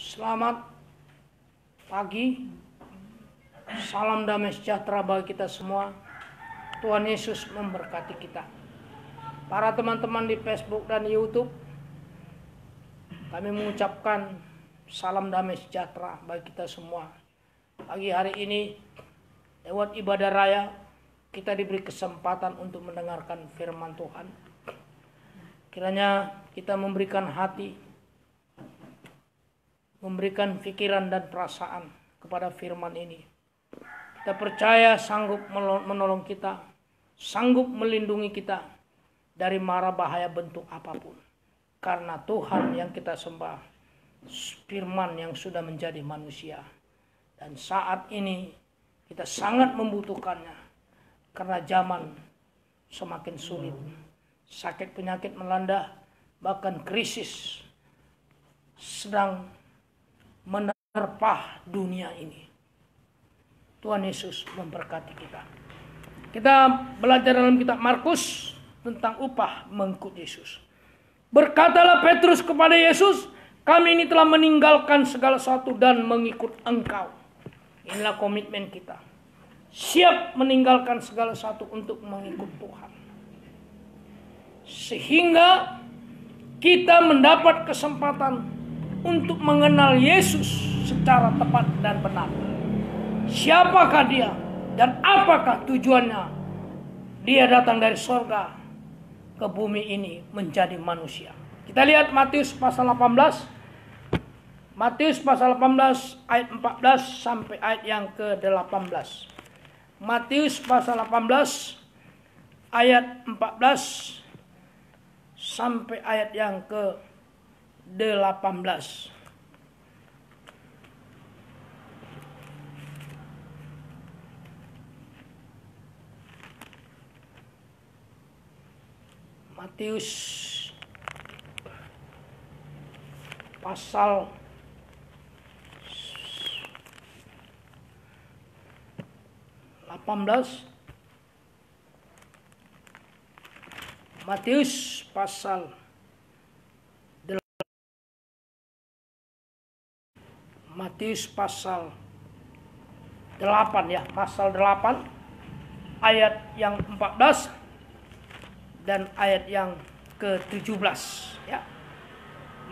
Selamat pagi, salam damai sejahtera bagi kita semua. Tuhan Yesus memberkati kita. Para teman-teman di Facebook dan YouTube, kami mengucapkan salam damai sejahtera bagi kita semua. Pagi hari ini, lewat ibadah raya, kita diberi kesempatan untuk mendengarkan firman Tuhan. Kiranya kita memberikan hati, memberikan pikiran dan perasaan kepada firman ini. Kita percaya sanggup menolong kita, sanggup melindungi kita dari mara bahaya bentuk apapun. Karena Tuhan yang kita sembah, firman yang sudah menjadi manusia. Dan saat ini kita sangat membutuhkannya, karena zaman semakin sulit. Sakit penyakit melanda, bahkan krisis sedang menerpa dunia ini. Tuhan Yesus memberkati kita. Kita belajar dalam kitab Markus tentang upah mengikut Yesus. Berkatalah Petrus kepada Yesus, kami ini telah meninggalkan segala sesuatu dan mengikut Engkau. Inilah komitmen kita. Siap meninggalkan segala sesuatu untuk mengikut Tuhan. Sehingga kita mendapat kesempatan untuk mengenal Yesus secara tepat dan benar. Siapakah dia dan apakah tujuannya dia datang dari sorga ke bumi ini menjadi manusia. Kita lihat Matius pasal 18. Matius pasal 18 ayat 14 sampai ayat yang ke-18. Matius pasal 18 ayat 14 sampai ayat yang ke-18. Matius pasal 18. Matius pasal 8 ya, pasal 8 ayat yang 14 dan ayat yang ke-17 ya.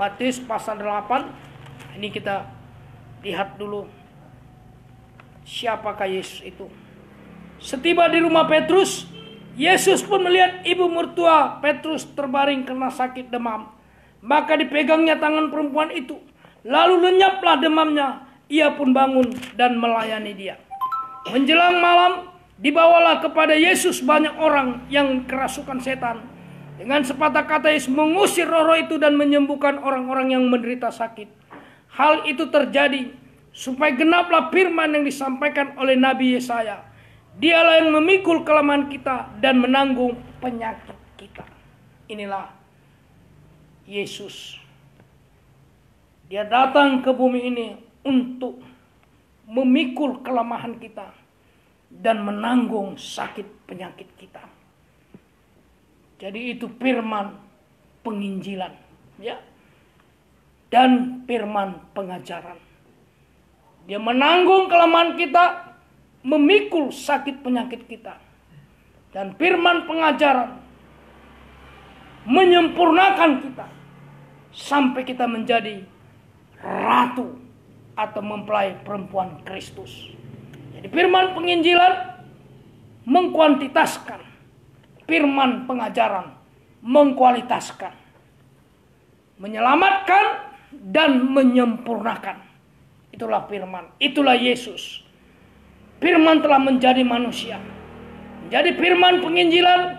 Matius pasal 8, ini kita lihat dulu siapakah Yesus itu. Setiba di rumah Petrus, Yesus pun melihat ibu mertua Petrus terbaring karena sakit demam. Maka dipegangnya tangan perempuan itu, lalu lenyaplah demamnya. Ia pun bangun dan melayani dia. Menjelang malam, dibawalah kepada Yesus banyak orang yang kerasukan setan. Dengan sepatah kata Yesus mengusir roh-roh itu dan menyembuhkan orang-orang yang menderita sakit. Hal itu terjadi supaya genaplah firman yang disampaikan oleh Nabi Yesaya. Dialah yang memikul kelemahan kita dan menanggung penyakit kita. Inilah Yesus. Dia datang ke bumi ini untuk memikul kelemahan kita dan menanggung sakit penyakit kita. Jadi itu firman penginjilan, ya, dan firman pengajaran. Dia menanggung kelemahan kita, memikul sakit penyakit kita, dan firman pengajaran menyempurnakan kita sampai kita menjadi ratu atau mempelai perempuan Kristus. Jadi firman penginjilan mengkuantitaskan, firman pengajaran mengkualitaskan, menyelamatkan dan menyempurnakan. Itulah firman, itulah Yesus. Firman telah menjadi manusia, menjadi firman penginjilan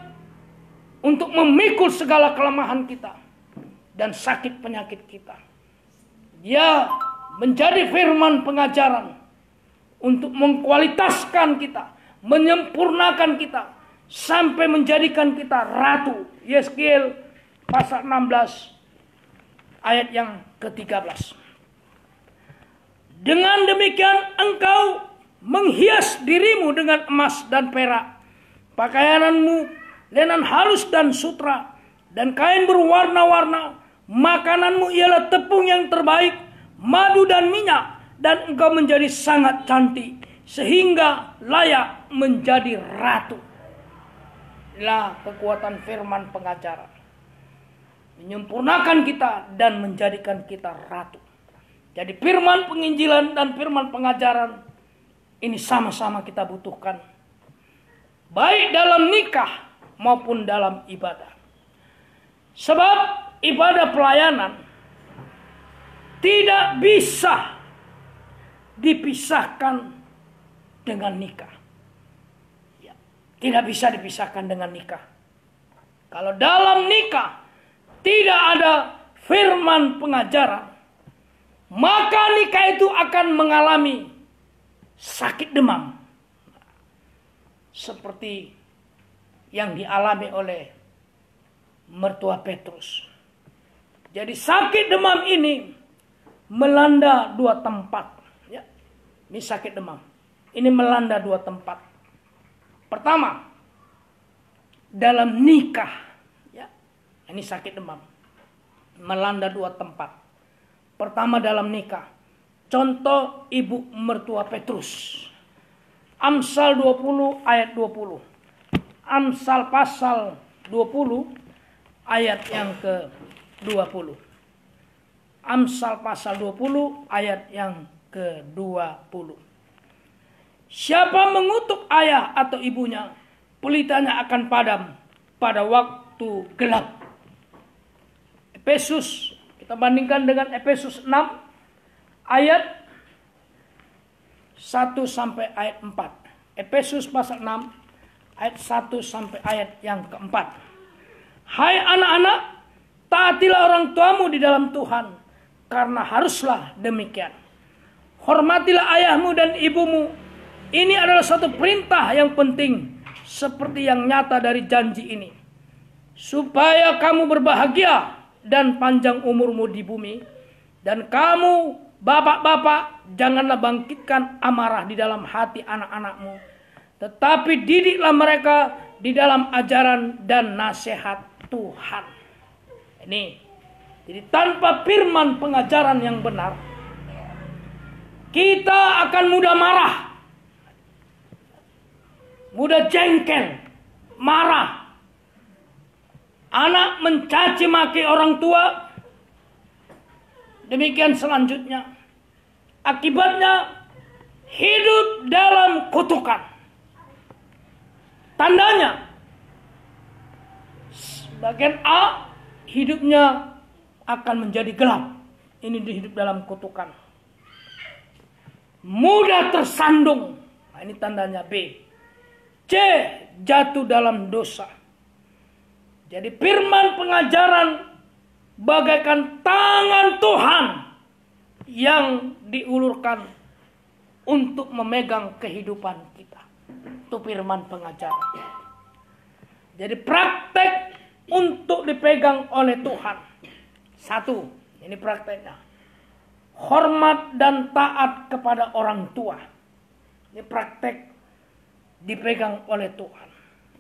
untuk memikul segala kelemahan kita dan sakit penyakit kita. Dia menjadi firman pengajaran untuk mengkualitaskan kita, menyempurnakan kita, sampai menjadikan kita ratu. Yeskiel pasal 16 ayat yang ke-13. Dengan demikian engkau menghias dirimu dengan emas dan perak, pakaianmu lenan halus dan sutra, dan kain berwarna-warna. Makananmu ialah tepung yang terbaik, madu dan minyak, dan engkau menjadi sangat cantik, sehingga layak menjadi ratu. Inilah kekuatan firman pengajaran. Menyempurnakan kita dan menjadikan kita ratu. Jadi firman penginjilan dan firman pengajaran ini sama-sama kita butuhkan. Baik dalam nikah maupun dalam ibadah. Sebab ibadah pelayanan tidak bisa dipisahkan dengan nikah. Ya, tidak bisa dipisahkan dengan nikah. Kalau dalam nikah tidak ada firman pengajaran, maka nikah itu akan mengalami sakit demam. Seperti yang dialami oleh mertua Petrus. Jadi sakit demam ini melanda dua tempat. Ya. Ini sakit demam. Ini melanda dua tempat. Pertama, dalam nikah. Ya. Ini sakit demam. Melanda dua tempat. Pertama dalam nikah. Contoh ibu mertua Petrus. Amsal 20 ayat 20. Amsal pasal 20 ayat yang ke-20. Amsal pasal 20 ayat yang ke-20. Siapa mengutuk ayah atau ibunya, pelitanya akan padam pada waktu gelap. Efesus, kita bandingkan dengan Efesus 6 ayat 1 sampai ayat 4. Efesus pasal 6 ayat 1 sampai ayat yang keempat. Hai anak-anak, taatilah orang tuamu di dalam Tuhan, karena haruslah demikian. Hormatilah ayahmu dan ibumu. Ini adalah satu perintah yang penting, seperti yang nyata dari janji ini, supaya kamu berbahagia dan panjang umurmu di bumi. Dan kamu bapak-bapak, janganlah bangkitkan amarah di dalam hati anak-anakmu, tetapi didiklah mereka di dalam ajaran dan nasihat Tuhan. Ini, jadi tanpa firman pengajaran yang benar, kita akan mudah marah, mudah jengkel, marah. Anak mencaci maki orang tua. Demikian selanjutnya. Akibatnya hidup dalam kutukan. Tandanya, bagian A, hidupnya akan menjadi gelap. Ini hidup dalam kutukan. Mudah tersandung. Nah, ini tandanya B. C, jatuh dalam dosa. Jadi firman pengajaran bagaikan tangan Tuhan yang diulurkan untuk memegang kehidupan kita. Itu firman pengajaran. Jadi praktek untuk dipegang oleh Tuhan. Satu, ini prakteknya. Hormat dan taat kepada orang tua. Ini praktek dipegang oleh Tuhan.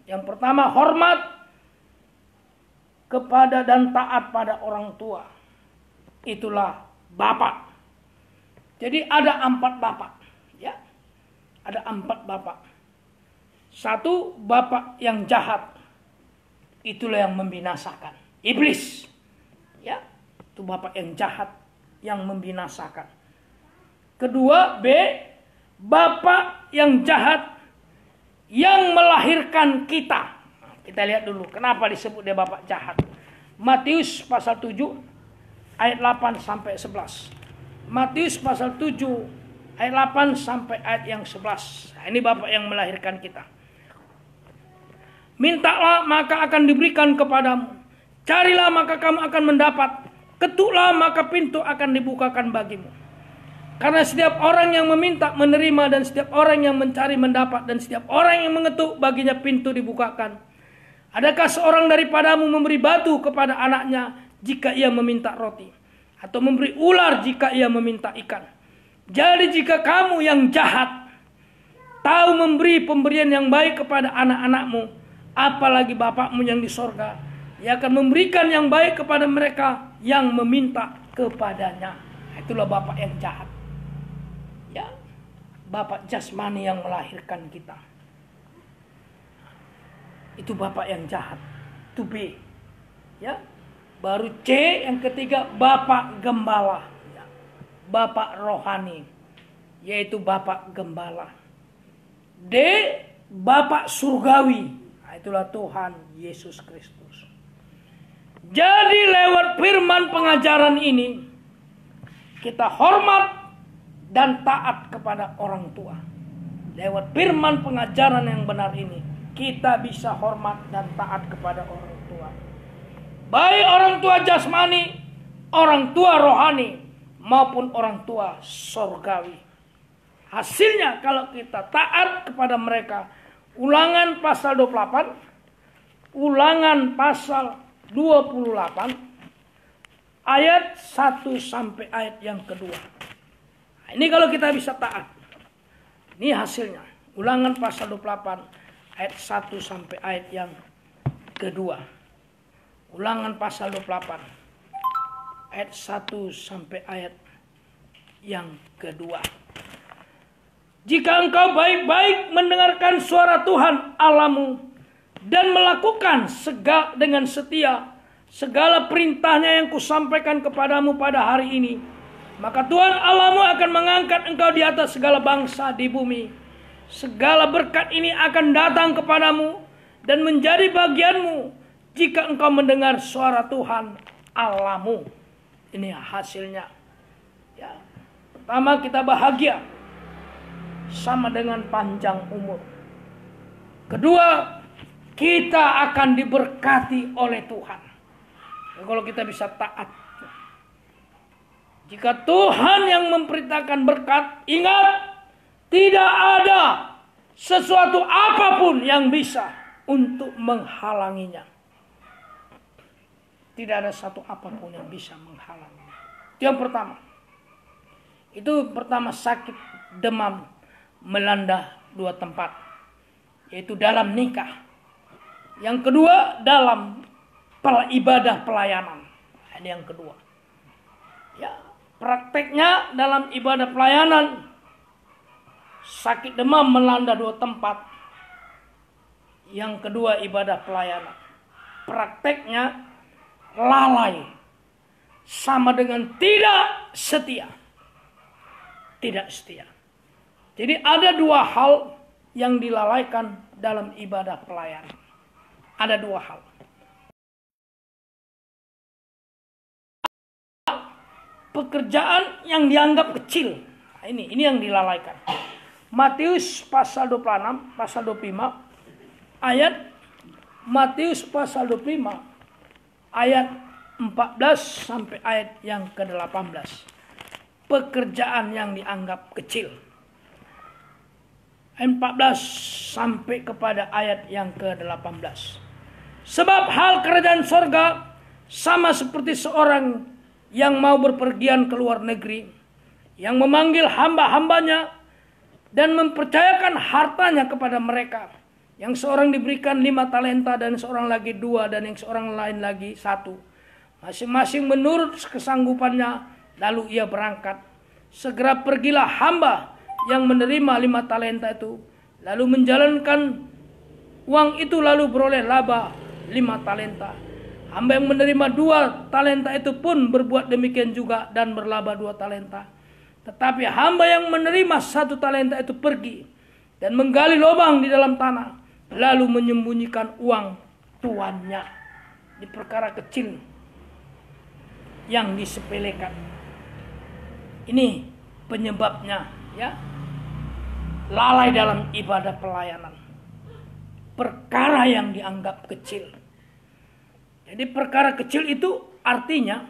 Yang pertama, hormat kepada dan taat pada orang tua. Itulah bapak. Jadi ada 4 bapak. Ya, ada 4 bapak. Satu, bapak yang jahat. Itulah yang membinasakan. Iblis. Ya, itu bapak yang jahat yang membinasakan. Kedua, B, bapak yang jahat yang melahirkan kita. Kita lihat dulu kenapa disebut dia bapak jahat. Matius pasal 7 ayat 8 sampai 11. Matius pasal 7 ayat 8 sampai ayat yang 11. Nah, ini bapak yang melahirkan kita. Mintalah maka akan diberikan kepadamu. Carilah maka kamu akan mendapat. Ketuklah maka pintu akan dibukakan bagimu. Karena setiap orang yang meminta menerima, dan setiap orang yang mencari mendapat, dan setiap orang yang mengetuk baginya pintu dibukakan. Adakah seorang daripadamu memberi batu kepada anaknya jika ia meminta roti? Atau memberi ular jika ia meminta ikan? Jadi jika kamu yang jahat tahu memberi pemberian yang baik kepada anak-anakmu, apalagi Bapakmu yang di sorga, Ia akan memberikan yang baik kepada mereka yang meminta kepadanya. Itu Itulah bapak yang jahat. Ya, bapak jasmani yang melahirkan kita. Itu bapak yang jahat. Itu B. Ya. Baru C yang ketiga, bapak gembala. Ya. Bapak rohani, yaitu bapak gembala. D, bapak surgawi. Nah, itulah Tuhan Yesus Kristus. Jadi lewat firman pengajaran ini, kita hormat dan taat kepada orang tua. Lewat firman pengajaran yang benar ini, kita bisa hormat dan taat kepada orang tua. Baik orang tua jasmani, orang tua rohani, maupun orang tua sorgawi. Hasilnya kalau kita taat kepada mereka, Ulangan pasal 28, Ulangan pasal 28, ayat 1 sampai ayat yang kedua. Nah, ini kalau kita bisa taat. Ini hasilnya. Ulangan pasal 28, ayat 1 sampai ayat yang kedua. Ulangan pasal 28, ayat 1 sampai ayat yang kedua. Jika engkau baik-baik mendengarkan suara Tuhan Allahmu dan melakukan dengan setia segala perintahnya yang kusampaikan kepadamu pada hari ini, maka Tuhan Allahmu akan mengangkat engkau di atas segala bangsa di bumi. Segala berkat ini akan datang kepadamu dan menjadi bagianmu jika engkau mendengar suara Tuhan Allahmu. Ini hasilnya. Ya. Pertama, kita bahagia sama dengan panjang umur. Kedua, kita akan diberkati oleh Tuhan. Kalau kita bisa taat. Jika Tuhan yang memperintahkan berkat, ingat, tidak ada sesuatu apapun yang bisa untuk menghalanginya. Tidak ada satu apapun yang bisa menghalanginya. Itu yang pertama. Itu pertama, sakit demam melanda dua tempat, yaitu dalam nikah. Yang kedua, dalam ibadah pelayanan. Ini yang kedua. Ya, prakteknya dalam ibadah pelayanan, sakit demam melanda dua tempat. Yang kedua, ibadah pelayanan. Prakteknya lalai, sama dengan tidak setia. Tidak setia. Jadi ada dua hal yang dilalaikan dalam ibadah pelayanan. Ada dua hal. Pekerjaan yang dianggap kecil. Nah, ini yang dilalaikan. Matius pasal 26, pasal 25, ayat Matius pasal 25, ayat 14 sampai ayat yang ke-18. Pekerjaan yang dianggap kecil. 14 sampai kepada ayat yang ke-18. Sebab hal kerajaan sorga sama seperti seorang yang mau berpergian ke luar negeri, yang memanggil hamba-hambanya dan mempercayakan hartanya kepada mereka. Yang seorang diberikan 5 talenta dan seorang lagi 2 dan yang seorang lain lagi 1. Masing-masing menurut kesanggupannya, lalu ia berangkat. Segera pergilah hamba yang menerima 5 talenta itu, lalu menjalankan uang itu, lalu beroleh laba 5 talenta. Hamba yang menerima 2 talenta itu pun berbuat demikian juga dan berlaba 2 talenta. Tetapi hamba yang menerima 1 talenta itu pergi dan menggali lubang di dalam tanah, lalu menyembunyikan uang tuannya. Di perkara kecil yang disepelekan. Ini penyebabnya, ya. Lalai dalam ibadah pelayanan. Perkara yang dianggap kecil. Jadi perkara kecil itu artinya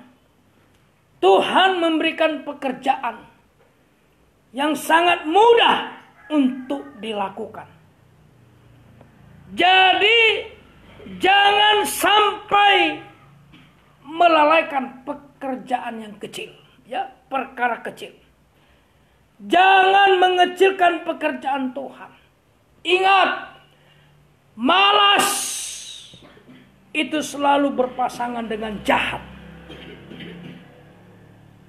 Tuhan memberikan pekerjaan yang sangat mudah untuk dilakukan. Jadi jangan sampai melalaikan pekerjaan yang kecil, ya, perkara kecil. Jangan mengecilkan pekerjaan Tuhan. Ingat, malas itu selalu berpasangan dengan jahat.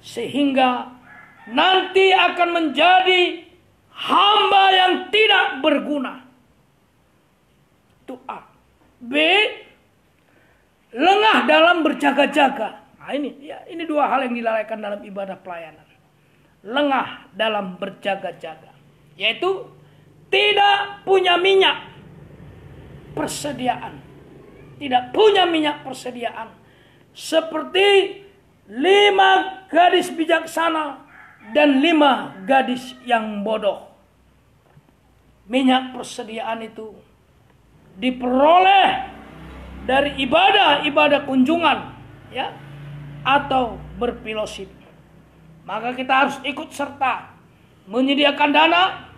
Sehingga nanti akan menjadi hamba yang tidak berguna. Itu A. B, lengah dalam berjaga-jaga. Nah, ini dua hal yang dilalaikan dalam ibadah pelayanan. Lengah dalam berjaga-jaga, yaitu tidak punya minyak persediaan. Tidak punya minyak persediaan. Seperti 5 gadis bijaksana dan 5 gadis yang bodoh. Minyak persediaan itu diperoleh dari ibadah kunjungan, ya, atau berfellowship. Maka kita harus ikut serta menyediakan dana,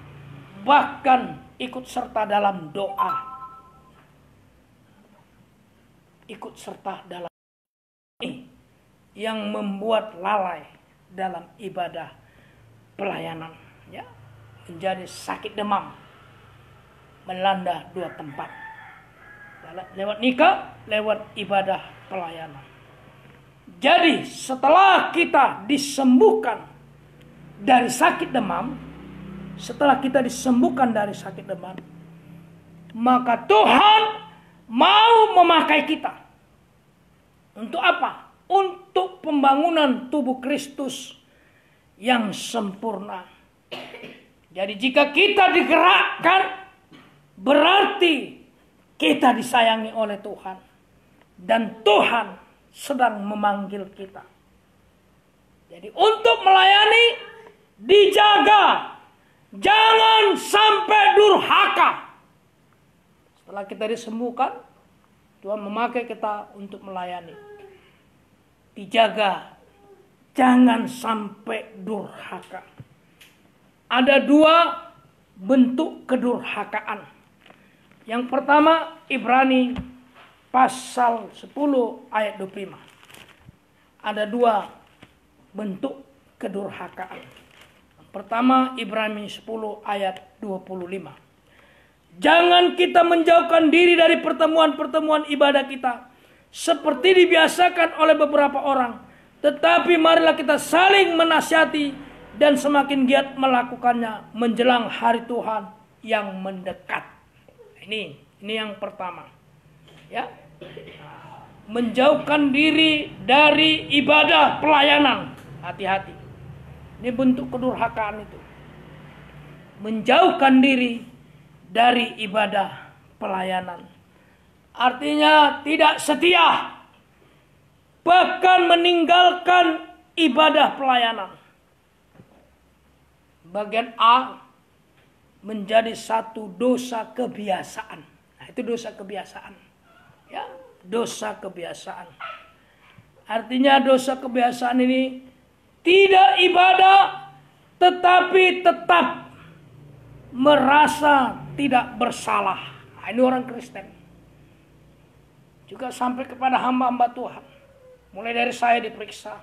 bahkan ikut serta dalam doa. Ikut serta dalam ini yang membuat lalai dalam ibadah pelayanan, ya, menjadi sakit demam melanda 2 tempat. Lewat nikah, lewat ibadah pelayanan. Jadi setelah kita disembuhkan dari sakit demam, maka Tuhan mau memakai kita. Untuk apa? Untuk pembangunan tubuh Kristus yang sempurna. Jadi jika kita digerakkan, berarti kita disayangi oleh Tuhan. Dan Tuhan sedang memanggil kita. Jadi untuk melayani, dijaga. Jangan sampai durhaka. Setelah kita disembuhkan, Tuhan memakai kita untuk melayani. Dijaga. Jangan sampai durhaka. Ada 2 bentuk kedurhakaan. Yang pertama, Ibrani pasal 10 ayat 25. Ada 2 bentuk kedurhakaan. Yang pertama, Ibrani 10 ayat 25. Jangan kita menjauhkan diri dari pertemuan-pertemuan ibadah kita, seperti dibiasakan oleh beberapa orang. Tetapi marilah kita saling menasihati dan semakin giat melakukannya menjelang hari Tuhan yang mendekat. Ini yang pertama. Ya. Menjauhkan diri dari ibadah pelayanan. Hati-hati. Ini bentuk kedurhakaan itu. Menjauhkan diri dari ibadah pelayanan. Artinya tidak setia. Bahkan meninggalkan ibadah pelayanan. Bagian A menjadi satu dosa kebiasaan. Nah, itu dosa kebiasaan. Ya, dosa kebiasaan. Artinya dosa kebiasaan ini tidak ibadah, tetapi tetap merasa tidak bersalah. Nah, ini orang Kristen. Juga sampai kepada hamba-hamba Tuhan. Mulai dari saya diperiksa.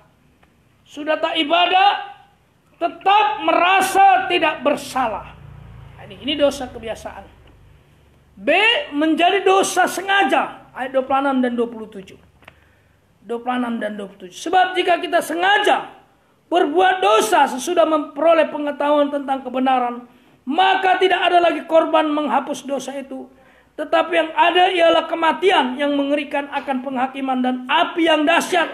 Sudah tak ibadah, tetap merasa tidak bersalah. Ini dosa kebiasaan. B, menjadi dosa sengaja. Ayat 26 dan 27. 26 dan 27. Sebab jika kita sengaja berbuat dosa sesudah memperoleh pengetahuan tentang kebenaran, maka tidak ada lagi korban menghapus dosa itu. Tetapi yang ada ialah kematian yang mengerikan akan penghakiman dan api yang dahsyat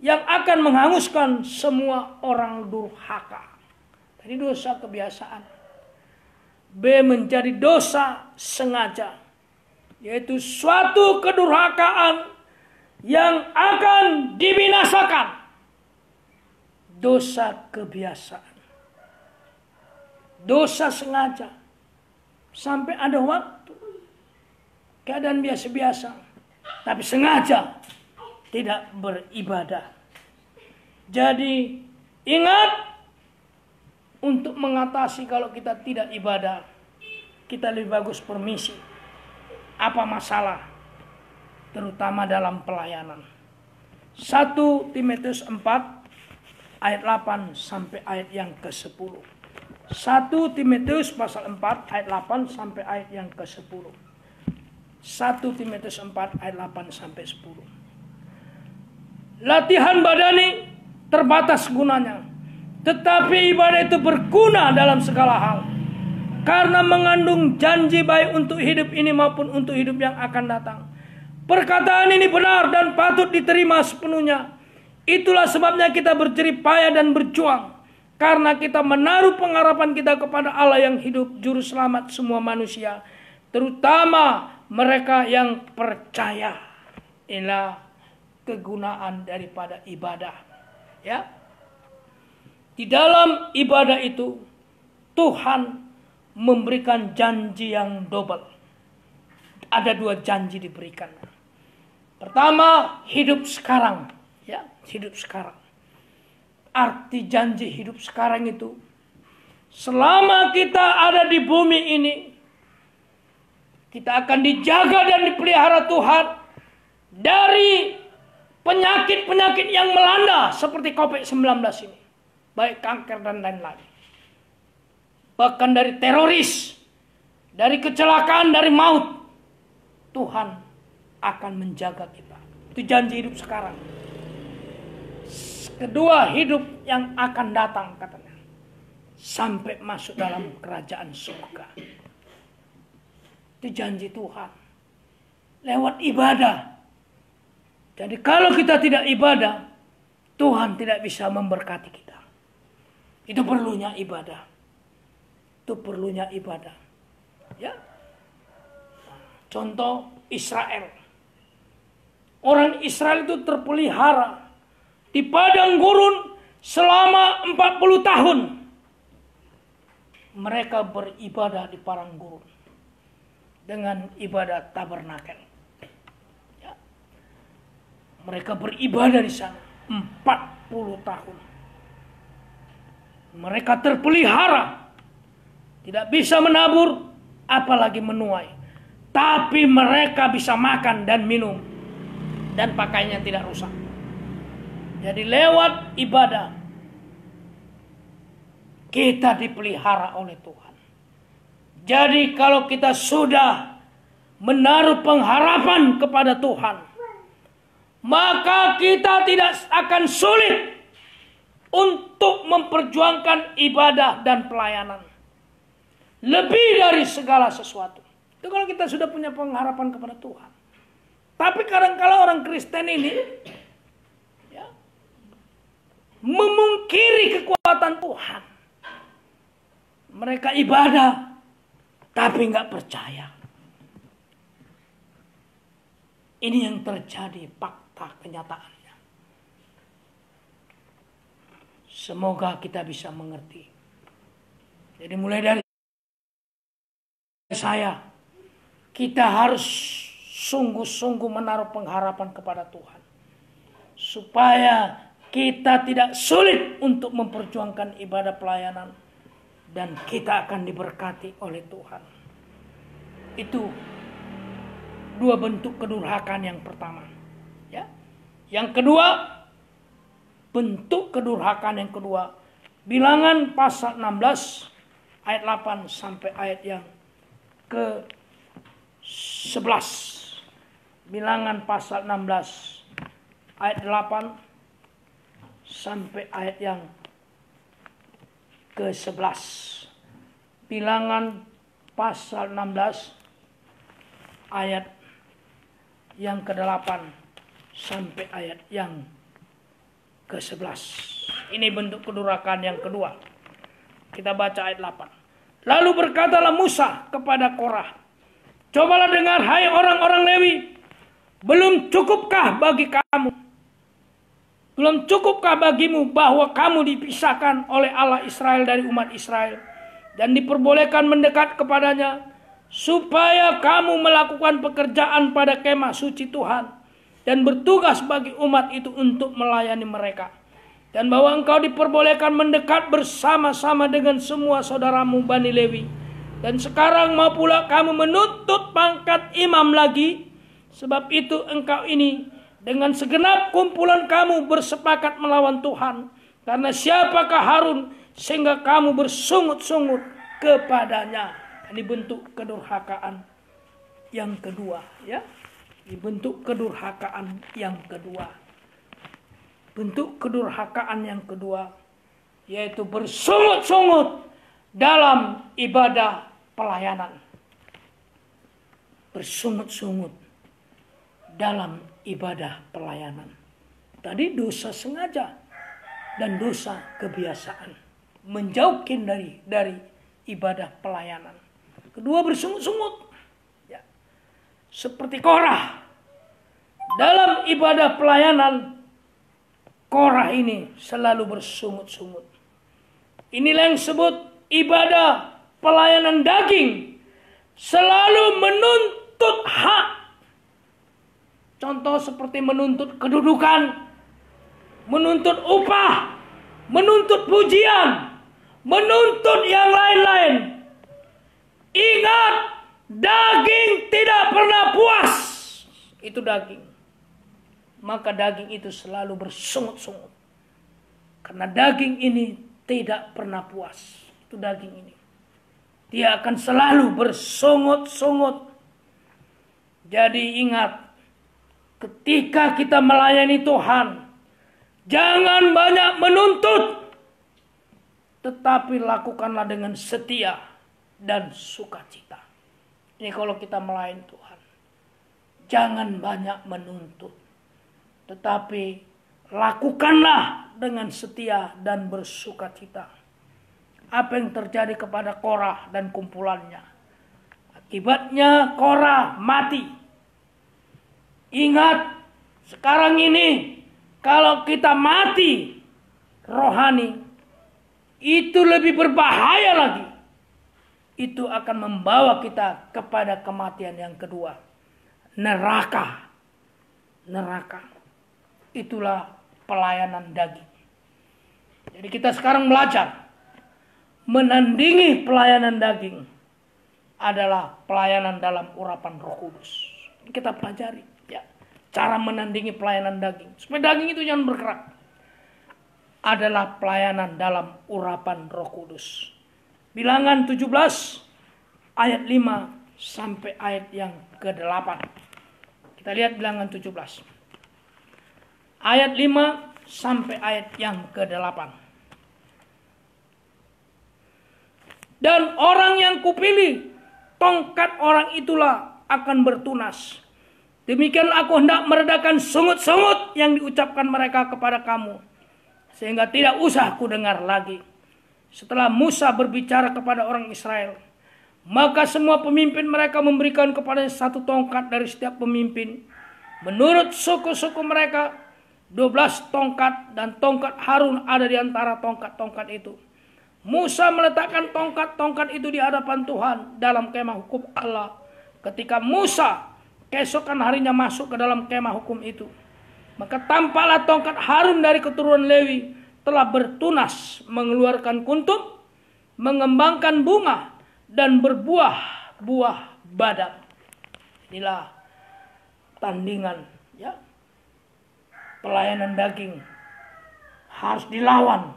yang akan menghanguskan semua orang durhaka. Ini dosa kebiasaan. B, menjadi dosa sengaja, yaitu suatu kedurhakaan yang akan dibinasakan. Dosa kebiasaan. Dosa sengaja. Sampai ada waktu keadaan biasa-biasa, tapi sengaja tidak beribadah. Jadi ingat, untuk mengatasi kalau kita tidak ibadah, kita lebih bagus permisi. Apa masalah? Terutama dalam pelayanan. 1 Timotius 4 ayat 8 sampai ayat yang ke-10. 1 Timotius pasal 4 ayat 8 sampai ayat yang ke-10. 1 Timotius 4 ayat 8 sampai 10. Latihan badani terbatas gunanya. Tetapi ibadah itu berguna dalam segala hal, karena mengandung janji baik untuk hidup ini maupun untuk hidup yang akan datang. Perkataan ini benar dan patut diterima sepenuhnya. Itulah sebabnya kita berjerih payah dan berjuang, karena kita menaruh pengharapan kita kepada Allah yang hidup, juru selamat semua manusia, terutama mereka yang percaya. Inilah kegunaan daripada ibadah. Ya. Di dalam ibadah itu Tuhan memberikan janji yang double. Ada 2 janji diberikan. Pertama, hidup sekarang, ya, hidup sekarang. Arti janji hidup sekarang itu, selama kita ada di bumi ini, kita akan dijaga dan dipelihara Tuhan dari penyakit-penyakit yang melanda seperti COVID-19 ini, baik kanker dan lain-lain. Bahkan dari teroris, dari kecelakaan, dari maut, Tuhan akan menjaga kita. Itu janji hidup sekarang. Kedua, hidup yang akan datang, katanya, sampai masuk dalam kerajaan surga. Itu janji Tuhan lewat ibadah. Jadi kalau kita tidak ibadah, Tuhan tidak bisa memberkati kita. Itu perlunya ibadah. Itu perlunya ibadah. Ya. Contoh Israel. Orang Israel itu terpelihara di padang gurun selama 40 tahun. Mereka beribadah di padang gurun dengan ibadah tabernakel. Ya. Mereka beribadah di sana 40 tahun. Mereka terpelihara, tidak bisa menabur, apalagi menuai. Tapi mereka bisa makan dan minum, dan pakaiannya tidak rusak. Jadi lewat ibadah kita dipelihara oleh Tuhan. Jadi kalau kita sudah menaruh pengharapan kepada Tuhan, maka kita tidak akan sulit untuk memperjuangkan ibadah dan pelayanan lebih dari segala sesuatu. Itu kalau kita sudah punya pengharapan kepada Tuhan. Tapi kadang-kala orang Kristen ini memungkiri kekuatan Tuhan. Mereka ibadah, tapi nggak percaya. Ini yang terjadi, fakta kenyataannya. Semoga kita bisa mengerti. Jadi mulai dari saya, kita harus sungguh-sungguh menaruh pengharapan kepada Tuhan. Supaya kita tidak sulit untuk memperjuangkan ibadah pelayanan. Dan kita akan diberkati oleh Tuhan. Itu 2 bentuk kedurhakaan yang pertama. Ya. Yang kedua, bentuk kedurhakaan yang kedua. Bilangan pasal 16 ayat 8 sampai ayat yang ke-11. Bilangan pasal 16 ayat 8 sampai ayat yang ke-11. Bilangan pasal 16 ayat yang ke-8 sampai ayat yang ke-11. Ini bentuk kedurhakaan yang kedua. Kita baca ayat 8. Lalu berkatalah Musa kepada Korah, "Cobalah dengar, hai orang-orang Lewi, belum cukupkah bagi kamu? Belum cukupkah bagimu bahwa kamu dipisahkan oleh Allah Israel dari umat Israel dan diperbolehkan mendekat kepadanya, supaya kamu melakukan pekerjaan pada kemah suci Tuhan dan bertugas bagi umat itu untuk melayani mereka, dan bahwa engkau diperbolehkan mendekat bersama-sama dengan semua saudaramu Bani Lewi, dan sekarang mau pula kamu menuntut pangkat imam lagi. Sebab itu engkau ini dengan segenap kumpulan kamu bersepakat melawan Tuhan. Karena siapakah Harun sehingga kamu bersungut-sungut kepadanya?" Ini bentuk kedurhakaan yang kedua, ya. Ini bentuk kedurhakaan yang kedua. Bentuk kedurhakaan yang kedua yaitu bersungut-sungut dalam ibadah pelayanan. Bersungut-sungut dalam ibadah pelayanan. Tadi dosa sengaja dan dosa kebiasaan, menjauhkan dari ibadah pelayanan. Kedua, bersungut-sungut, ya. Seperti Korah dalam ibadah pelayanan. Korah ini selalu bersungut-sungut. Inilah yang disebut ibadah pelayanan daging, selalu menuntut hak. Contoh seperti menuntut kedudukan, menuntut upah, menuntut pujian, menuntut yang lain-lain. Ingat, daging tidak pernah puas. Itu daging. Maka daging itu selalu bersungut-sungut. Karena daging ini tidak pernah puas. Itu daging ini. Dia akan selalu bersungut-sungut. Jadi ingat, ketika kita melayani Tuhan, jangan banyak menuntut, tetapi lakukanlah dengan setia dan sukacita. Ini kalau kita melayani Tuhan. Jangan banyak menuntut, tetapi lakukanlah dengan setia dan bersukacita. Apa yang terjadi kepada Korah dan kumpulannya? Akibatnya Korah mati. Ingat, sekarang ini kalau kita mati rohani, itu lebih berbahaya lagi. Itu akan membawa kita kepada kematian yang kedua. Neraka. Neraka. Itulah pelayanan daging. Jadi kita sekarang belajar. Menandingi pelayanan daging adalah pelayanan dalam urapan Roh Kudus. Kita pelajari, ya, cara menandingi pelayanan daging supaya daging itu jangan bergerak. Adalah pelayanan dalam urapan Roh Kudus. Bilangan 17 ayat 5 sampai ayat yang ke-8. Kita lihat Bilangan 17. Ayat 5 sampai ayat yang ke-8. Dan orang yang kupilih, tongkat orang itulah akan bertunas. Demikian aku hendak meredakan sungut-sungut yang diucapkan mereka kepada kamu, sehingga tidak usah ku dengar lagi. Setelah Musa berbicara kepada orang Israel, maka semua pemimpin mereka memberikan kepadanya satu tongkat dari setiap pemimpin. Menurut suku-suku mereka, 12 tongkat, dan tongkat Harun ada di antara tongkat-tongkat itu. Musa meletakkan tongkat-tongkat itu di hadapan Tuhan dalam kemah hukum Allah. Ketika Musa keesokan harinya masuk ke dalam kemah hukum itu, maka tampaklah tongkat Harun dari keturunan Lewi telah bertunas, mengeluarkan kuntum, mengembangkan bunga, dan berbuah-buah badang. Inilah tandingan, ya. Pelayanan daging harus dilawan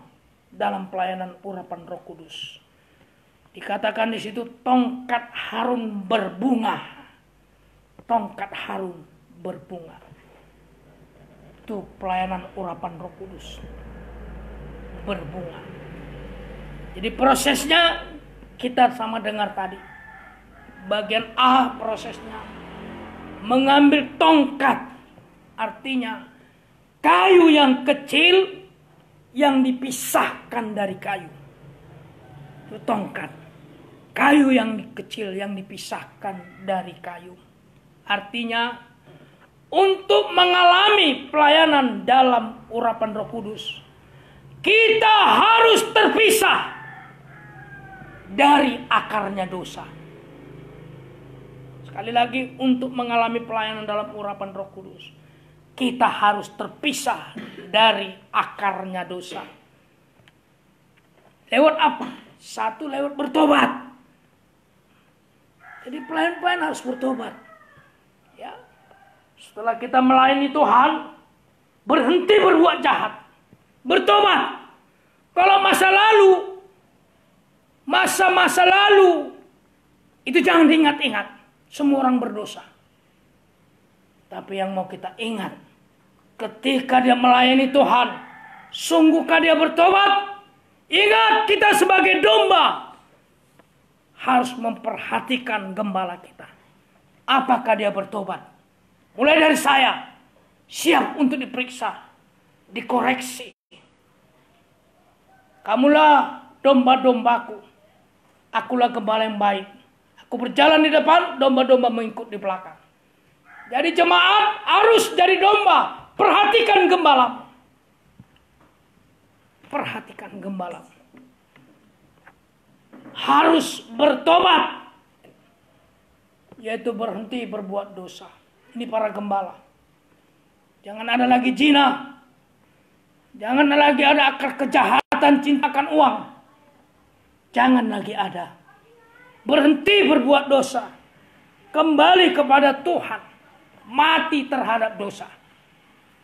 dalam pelayanan urapan Roh Kudus. Dikatakan di situ tongkat Harun berbunga. Tongkat Harun berbunga. Itu pelayanan urapan Roh Kudus. Berbunga. Jadi prosesnya kita sama dengar tadi. Bagian A prosesnya mengambil tongkat. Artinya kayu yang kecil yang dipisahkan dari kayu. Itu tongkat. Kayu yang kecil yang dipisahkan dari kayu. Artinya untuk mengalami pelayanan dalam urapan Roh Kudus, kita harus terpisah dari akarnya dosa. Sekali lagi, untuk mengalami pelayanan dalam urapan Roh Kudus, kita harus terpisah dari akarnya dosa. Lewat apa? Satu, lewat bertobat. Jadi pelayan-pelayan harus bertobat. Ya. Setelah kita melayani Tuhan, berhenti berbuat jahat. Bertobat. Kalau masa-masa lalu, itu jangan diingat-ingat. Semua orang berdosa. Tapi yang mau kita ingat, ketika dia melayani Tuhan, sungguhkah dia bertobat? Ingat, kita sebagai domba harus memperhatikan gembala kita. Apakah dia bertobat? Mulai dari saya, siap untuk diperiksa, dikoreksi. Kamulah domba-dombaku, akulah gembala yang baik. Aku berjalan di depan, domba-domba mengikut di belakang. Jadi jemaat harus jadi domba, perhatikan gembala. Perhatikan gembala. Harus bertobat, yaitu berhenti berbuat dosa. Ini para gembala. Jangan ada lagi zina. Jangan lagi ada akar kejahatan, cintakan uang. Jangan lagi ada. Berhenti berbuat dosa. Kembali kepada Tuhan. Mati terhadap dosa.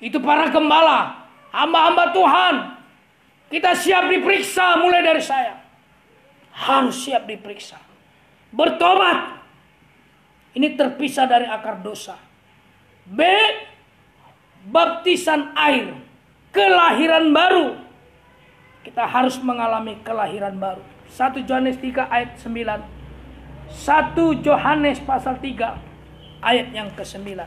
Itu para gembala, hamba-hamba Tuhan. Kita siap diperiksa mulai dari saya. Harus siap diperiksa. Bertobat. Ini terpisah dari akar dosa. B. Baptisan air. Kelahiran baru. Kita harus mengalami kelahiran baru. 1 Yohanes 3 ayat 9. 1 Yohanes pasal 3 ayat yang ke-9.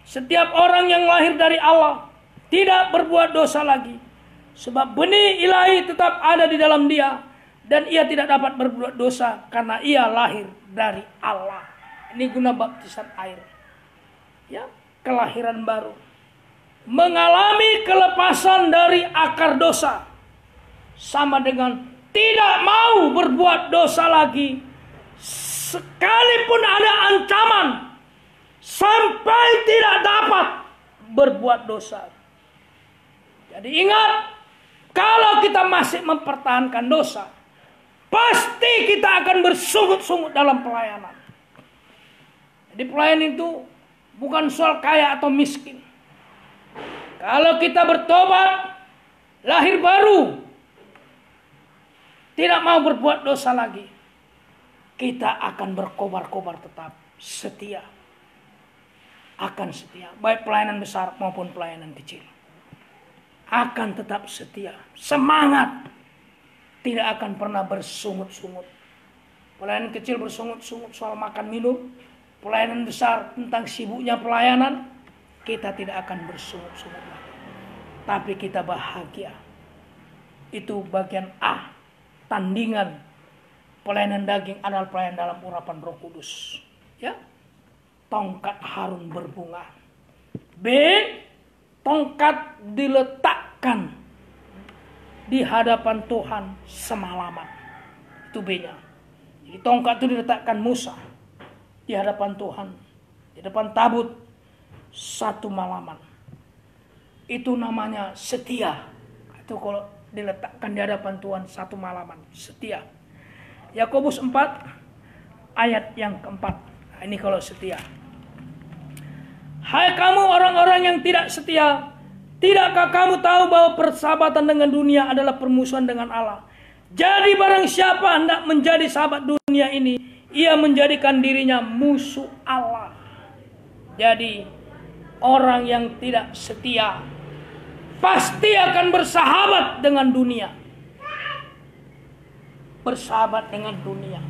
Setiap orang yang lahir dari Allah tidak berbuat dosa lagi. Sebab benih ilahi tetap ada di dalam dia. Dan ia tidak dapat berbuat dosa karena ia lahir dari Allah. Ini guna baptisan air. Ya, kelahiran baru. Mengalami kelepasan dari akar dosa. Sama dengan tidak mau berbuat dosa lagi. Sekalipun ada ancaman. Sampai tidak dapat berbuat dosa. Jadi ingat, kalau kita masih mempertahankan dosa, pasti kita akan bersungut-sungut dalam pelayanan. Jadi pelayanan itu bukan soal kaya atau miskin. Kalau kita bertobat, lahir baru, tidak mau berbuat dosa lagi, kita akan berkobar-kobar tetap setia. Akan setia, baik pelayanan besar maupun pelayanan kecil. Akan tetap setia, semangat, tidak akan pernah bersungut-sungut. Pelayanan kecil bersungut-sungut soal makan minum, pelayanan besar tentang sibuknya pelayanan, kita tidak akan bersungut-sungut lagi. Tapi kita bahagia. Itu bagian A, tandingan pelayanan daging adalah pelayanan dalam urapan Roh Kudus. Ya, tongkat Harun berbunga. B, tongkat diletakkan di hadapan Tuhan semalaman. Itu B-nya. Jadi tongkat itu diletakkan Musa di hadapan Tuhan, di depan tabut 1 malaman. Itu namanya setia. Itu kalau diletakkan di hadapan Tuhan 1 malaman, setia. Yakobus 4 ayat yang keempat. Nah, ini kalau setia. Hai kamu orang-orang yang tidak setia, tidakkah kamu tahu bahwa persahabatan dengan dunia adalah permusuhan dengan Allah? Jadi barang siapa hendak menjadi sahabat dunia ini, ia menjadikan dirinya musuh Allah. Jadi orang yang tidak setia pasti akan bersahabat dengan dunia. Bersahabat dengan dunia.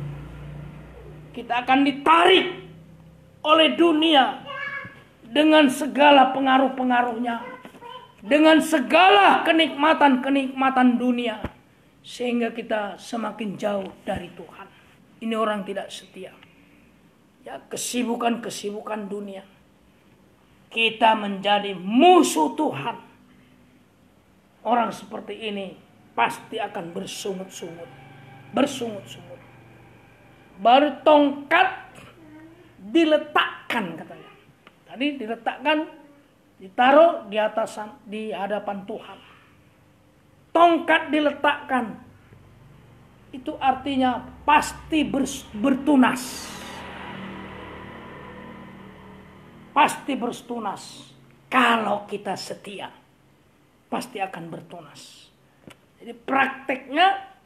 Kita akan ditarik oleh dunia dengan segala pengaruh-pengaruhnya, dengan segala kenikmatan-kenikmatan dunia, sehingga kita semakin jauh dari Tuhan. Ini orang tidak setia. Ya, kesibukan-kesibukan dunia. Kita menjadi musuh Tuhan. Orang seperti ini pasti akan bersungut-sungut. Bersungut-sungut. Baru tongkat diletakkan katanya. Tadi diletakkan, ditaruh di atasan, di hadapan Tuhan. Tongkat diletakkan. Itu artinya pasti bertunas. Pasti bertunas. Kalau kita setia, pasti akan bertunas. Jadi prakteknya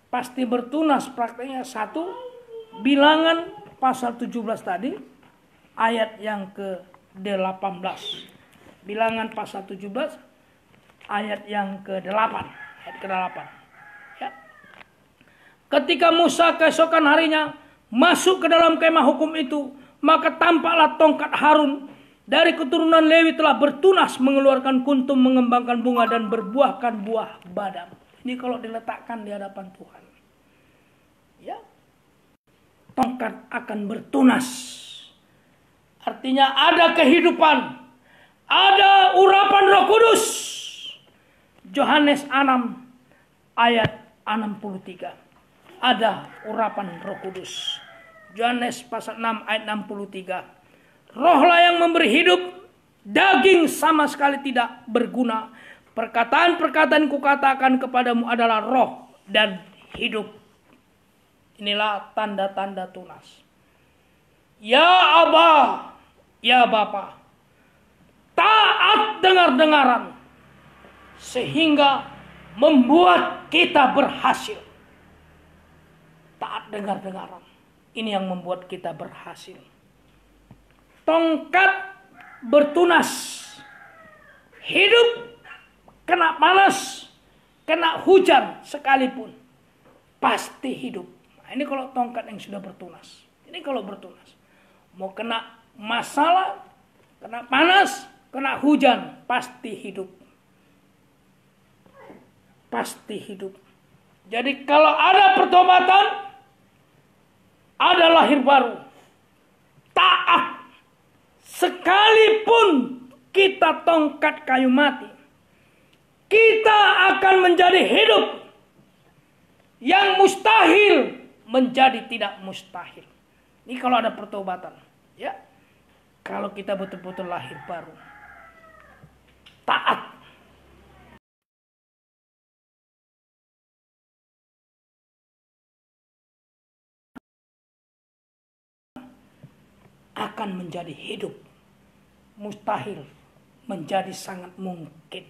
pasti bertunas. Prakteknya 1, Bilangan pasal 17 tadi, ayat yang ke-18. Bilangan pasal 17, ayat yang ke-8. Ayat ke-8. Ya. Ketika Musa keesokan harinya masuk ke dalam kemah hukum itu, maka tampaklah tongkat Harun dari keturunan Lewi telah bertunas, mengeluarkan kuntum, mengembangkan bunga, dan berbuahkan buah badam. Ini kalau diletakkan di hadapan Tuhan, ya, tongkat akan bertunas. Artinya ada kehidupan, ada urapan Roh Kudus. Yohanes 6 ayat 63. Ada urapan Roh Kudus. Yohanes pasal 6 ayat 63. Rohlah yang memberi hidup, daging sama sekali tidak berguna. Perkataan-perkataan kukatakan kepadamu adalah roh dan hidup. Inilah tanda-tanda tunas. Ya Abba, ya Bapa, taat dengar-dengaran sehingga membuat kita berhasil. Taat dengar-dengaran. Ini yang membuat kita berhasil. Tongkat bertunas. Hidup kena panas, kena hujan sekalipun, pasti hidup. Nah, ini kalau tongkat yang sudah bertunas. Ini kalau bertunas. Mau kena masalah, kena panas, kena hujan, pasti hidup. Pasti hidup. Jadi kalau ada pertobatan, ada lahir baru. Taat. Sekalipun kita tongkat kayu mati, kita akan menjadi hidup. Yang mustahil menjadi tidak mustahil. Ini kalau ada pertobatan, ya. Kalau kita betul-betul lahir baru, taat. Akan menjadi hidup. Mustahil menjadi sangat mungkin.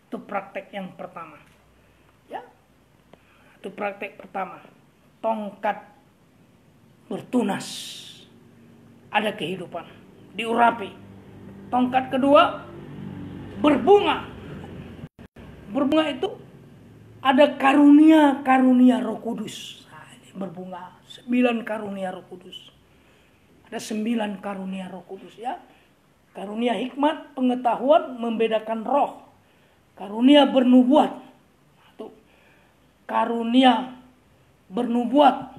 Itu praktek yang pertama. Ya. Itu praktek pertama. Tongkat bertunas. Ada kehidupan. Diurapi. Tongkat kedua berbunga. Berbunga itu ada karunia-karunia Roh Kudus. Nah, ini berbunga. 9 karunia Roh Kudus. Ada 9 karunia Roh Kudus, ya. Karunia hikmat, pengetahuan, membedakan roh. Karunia bernubuat. Itu karunia bernubuat.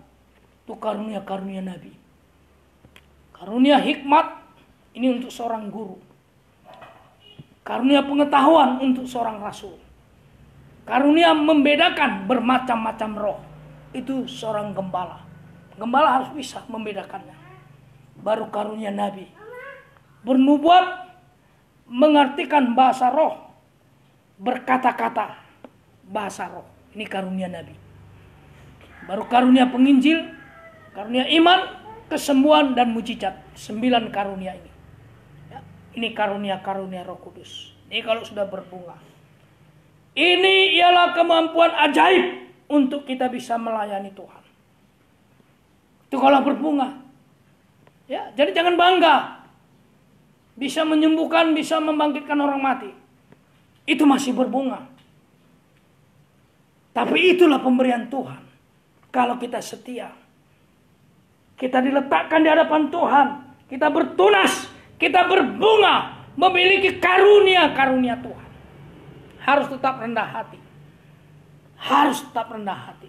Itu karunia-karunia nabi. Karunia hikmat ini untuk seorang guru. Karunia pengetahuan untuk seorang rasul. Karunia membedakan bermacam-macam roh. Itu seorang gembala. Gembala harus bisa membedakannya. Baru karunia nabi. Bernubuat, mengartikan bahasa roh, berkata-kata bahasa roh. Ini karunia nabi. Baru karunia penginjil, karunia iman, kesembuhan, dan mujizat. 9 karunia ini. Ya, ini karunia-karunia Roh Kudus. Ini kalau sudah berbunga. Ini ialah kemampuan ajaib untuk kita bisa melayani Tuhan. Itu kalau berbunga. Ya, jadi jangan bangga. Bisa menyembuhkan, bisa membangkitkan orang mati. Itu masih berbunga. Tapi itulah pemberian Tuhan. Kalau kita setia. Kita diletakkan di hadapan Tuhan. Kita bertunas. Kita berbunga. Memiliki karunia-karunia Tuhan. Harus tetap rendah hati. Harus tetap rendah hati.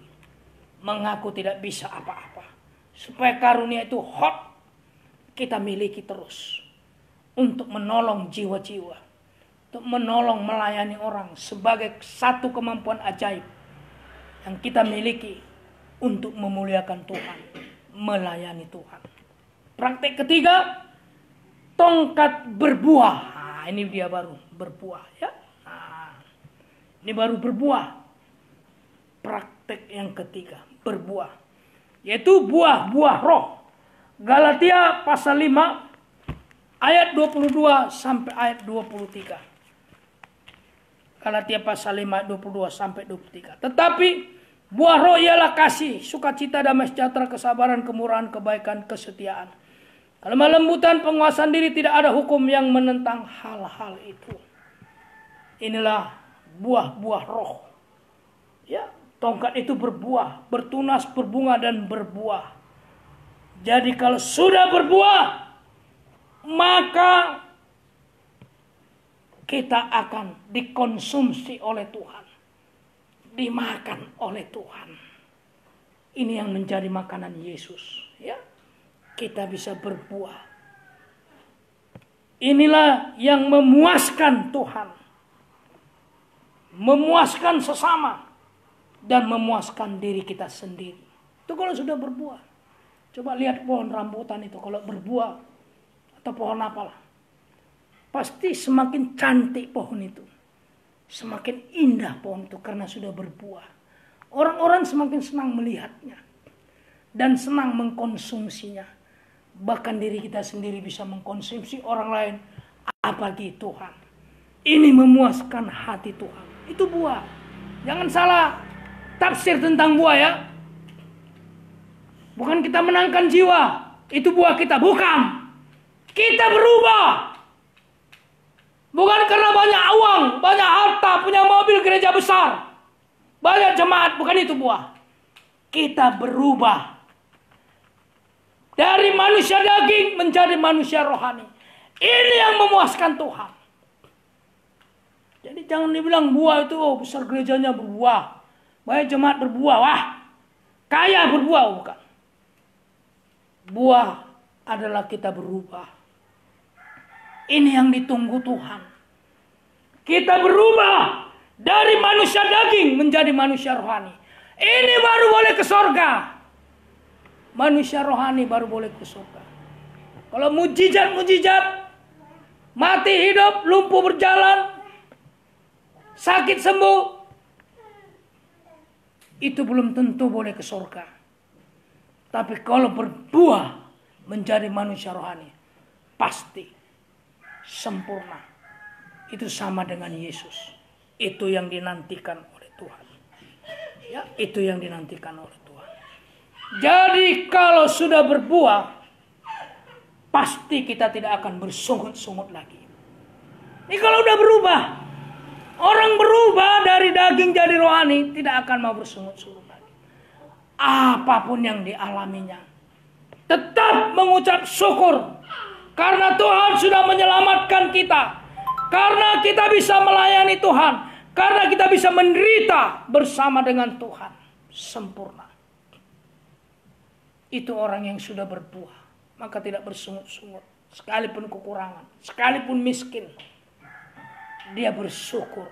Mengaku tidak bisa apa-apa. Supaya karunia itu hot. Kita miliki terus. Untuk menolong jiwa-jiwa. Untuk menolong melayani orang. Sebagai satu kemampuan ajaib. Yang kita miliki. Untuk memuliakan Tuhan. Melayani Tuhan. Praktek ketiga. Tongkat berbuah. Nah, ini dia baru berbuah. Ya. Nah, ini baru berbuah. Praktek yang ketiga. Berbuah. Yaitu buah-buah roh. Galatia pasal 5 ayat 22 sampai ayat 23. Galatia pasal 5 ayat 22 sampai 23. Tetapi buah roh ialah kasih, sukacita, damai sejahtera, kesabaran, kemurahan, kebaikan, kesetiaan. Kelemah lembutan, penguasaan diri, tidak ada hukum yang menentang hal-hal itu. Inilah buah-buah roh. Ya, tongkat itu berbuah, bertunas, berbunga dan berbuah. Jadi kalau sudah berbuah, maka kita akan dikonsumsi oleh Tuhan, dimakan oleh Tuhan. Ini yang menjadi makanan Yesus. Ya, kita bisa berbuah. Inilah yang memuaskan Tuhan, memuaskan sesama, dan memuaskan diri kita sendiri. Itu kalau sudah berbuah. Coba lihat pohon rambutan itu kalau berbuah, atau pohon apalah, pasti semakin cantik pohon itu, semakin indah pohon itu karena sudah berbuah. Orang-orang semakin senang melihatnya dan senang mengkonsumsinya. Bahkan diri kita sendiri bisa mengkonsumsi orang lain, apalagi Tuhan. Ini memuaskan hati Tuhan. Itu buah. Jangan salah tafsir tentang buah ya. Bukan kita menangkan jiwa, itu buah kita. Bukan. Kita berubah. Bukan karena banyak uang, banyak harta, punya mobil, gereja besar, banyak jemaat. Bukan itu buah. Kita berubah. Dari manusia daging menjadi manusia rohani. Ini yang memuaskan Tuhan. Jadi jangan dibilang buah itu, oh besar gerejanya berbuah, banyak jemaat berbuah, wah kaya berbuah. Bukan. Buah adalah kita berubah. Ini yang ditunggu Tuhan. Kita berubah dari manusia daging menjadi manusia rohani. Ini baru boleh ke surga. Manusia rohani baru boleh ke surga. Kalau mujizat-mujizat, mati hidup, lumpuh berjalan, sakit sembuh, itu belum tentu boleh ke surga. Tapi kalau berbuah menjadi manusia rohani, pasti sempurna. Itu sama dengan Yesus. Itu yang dinantikan oleh Tuhan. Ya, itu yang dinantikan oleh Tuhan. Jadi kalau sudah berbuah, pasti kita tidak akan bersungut-sungut lagi. Ini kalau udah berubah, orang berubah dari daging jadi rohani, tidak akan mau bersungut-sungut lagi. Apapun yang dialaminya, tetap mengucap syukur. Karena Tuhan sudah menyelamatkan kita. Karena kita bisa melayani Tuhan. Karena kita bisa menderita bersama dengan Tuhan. Sempurna. Itu orang yang sudah berbuah. Maka tidak bersungut-sungut. Sekalipun kekurangan. Sekalipun miskin. Dia bersyukur.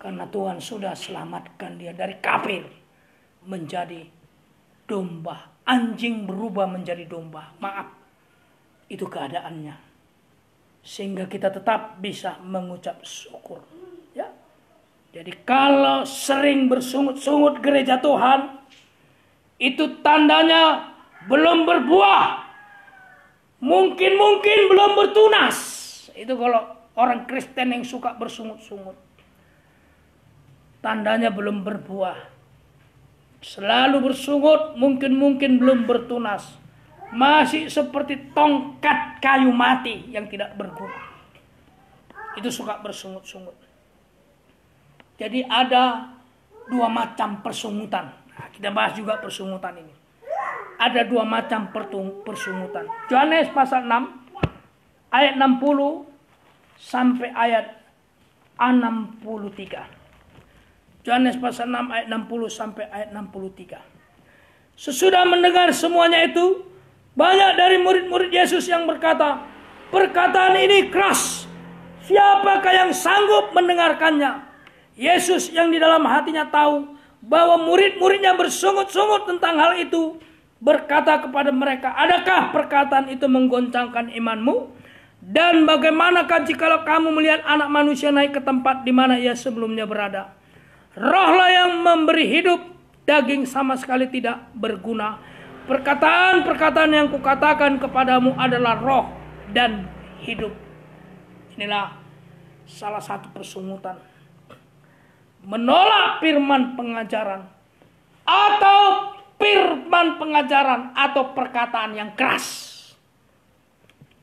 Karena Tuhan sudah selamatkan dia dari kafir. Menjadi domba. Anjing berubah menjadi domba. Maaf. Itu keadaannya. Sehingga kita tetap bisa mengucap syukur. Ya. Jadi kalau sering bersungut-sungut gereja Tuhan, itu tandanya belum berbuah. Mungkin belum bertunas. Itu kalau orang Kristen yang suka bersungut-sungut. Tandanya belum berbuah. Selalu bersungut, mungkin belum bertunas. Masih seperti tongkat kayu mati yang tidak berguna. Itu suka bersungut-sungut. Jadi ada dua macam persungutan. Nah, kita bahas juga persungutan ini. Ada dua macam persungutan. Yohanes pasal 6 ayat 60 sampai ayat 63. Yohanes pasal 6 ayat 60 sampai ayat 63. Sesudah mendengar semuanya itu, banyak dari murid-murid Yesus yang berkata, perkataan ini keras. Siapakah yang sanggup mendengarkannya? Yesus yang di dalam hatinya tahu bahwa murid-muridnya bersungut-sungut tentang hal itu, berkata kepada mereka, adakah perkataan itu menggoncangkan imanmu? Dan bagaimanakah jikalau kamu melihat anak manusia naik ke tempat di mana ia sebelumnya berada? Rohlah yang memberi hidup, daging sama sekali tidak berguna. Perkataan-perkataan yang kukatakan kepadamu adalah roh dan hidup. Inilah salah satu persungutan. Menolak firman pengajaran atau perkataan yang keras.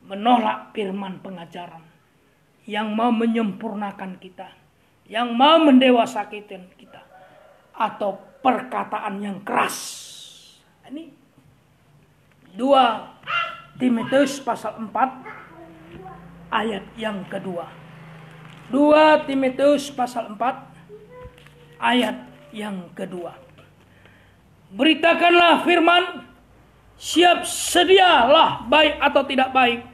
Menolak firman pengajaran yang mau menyempurnakan kita. yang mau mendewasakan kita, atau perkataan yang keras. Ini 2 Timotius pasal 4 ayat yang kedua. 2 Timotius pasal 4 ayat yang kedua. Beritakanlah firman, siap sedialah baik atau tidak baik.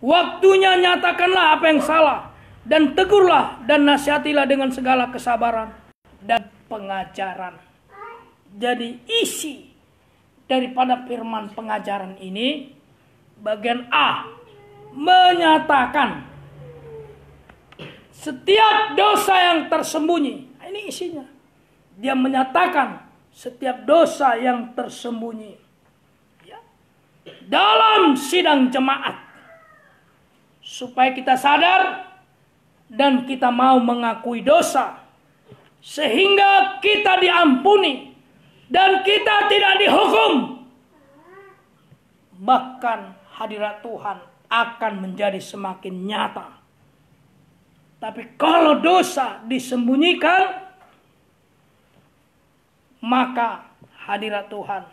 Waktunya nyatakanlah apa yang salah, dan tegurlah dan nasihatilah dengan segala kesabaran dan pengajaran. Jadi isi daripada firman pengajaran ini, bagian A, menyatakan setiap dosa yang tersembunyi. Ini isinya. Dia menyatakan setiap dosa yang tersembunyi, ya, dalam sidang jemaat, supaya kita sadar dan kita mau mengakui dosa, sehingga kita diampuni dan kita tidak dihukum. Bahkan hadirat Tuhan akan menjadi semakin nyata. Tapi kalau dosa disembunyikan, maka hadirat Tuhan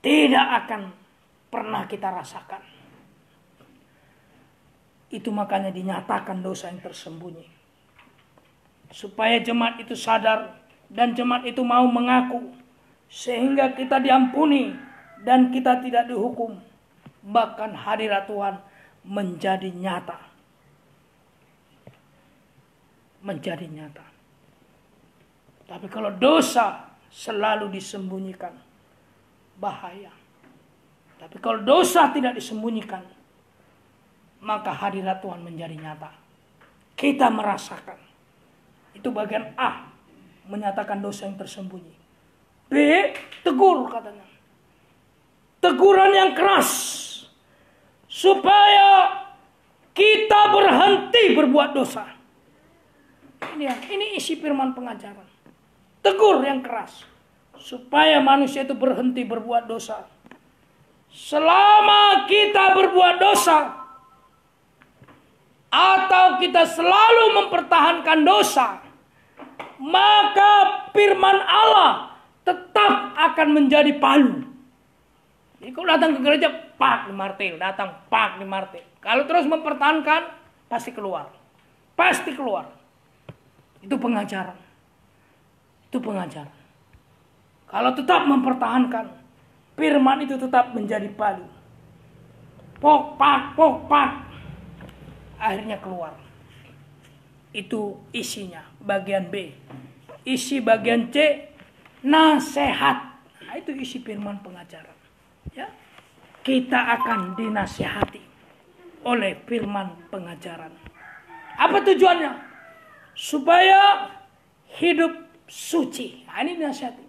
tidak akan pernah kita rasakan. Itu makanya dinyatakan dosa yang tersembunyi, supaya jemaat itu sadar dan jemaat itu mau mengaku, sehingga kita diampuni dan kita tidak dihukum. Bahkan hadirat Tuhan menjadi nyata. Menjadi nyata. Tapi kalau dosa selalu disembunyikan, bahaya. Tapi kalau dosa tidak disembunyikan, maka hadirat Tuhan menjadi nyata. Kita merasakan. Itu bagian A, menyatakan dosa yang tersembunyi. B, tegur katanya. Teguran yang keras, supaya kita berhenti berbuat dosa. Ini isi firman pengajaran. Tegur yang keras, supaya manusia itu berhenti berbuat dosa. Selama kita berbuat dosa, atau kita selalu mempertahankan dosa, maka firman Allah tetap akan menjadi palu. Jadi kalau datang ke gereja, pak dimartil, datang pak dimartil. Kalau terus mempertahankan, pasti keluar. Pasti keluar. Itu pengajaran. Itu pengajaran. Kalau tetap mempertahankan, firman itu tetap menjadi palu. Pok pak, akhirnya keluar. Itu isinya, bagian B. Isi bagian C, nasihat. Nah, itu isi firman pengajaran. Ya, kita akan dinasihati oleh firman pengajaran. Apa tujuannya? Supaya hidup suci. Nah, ini nasihati.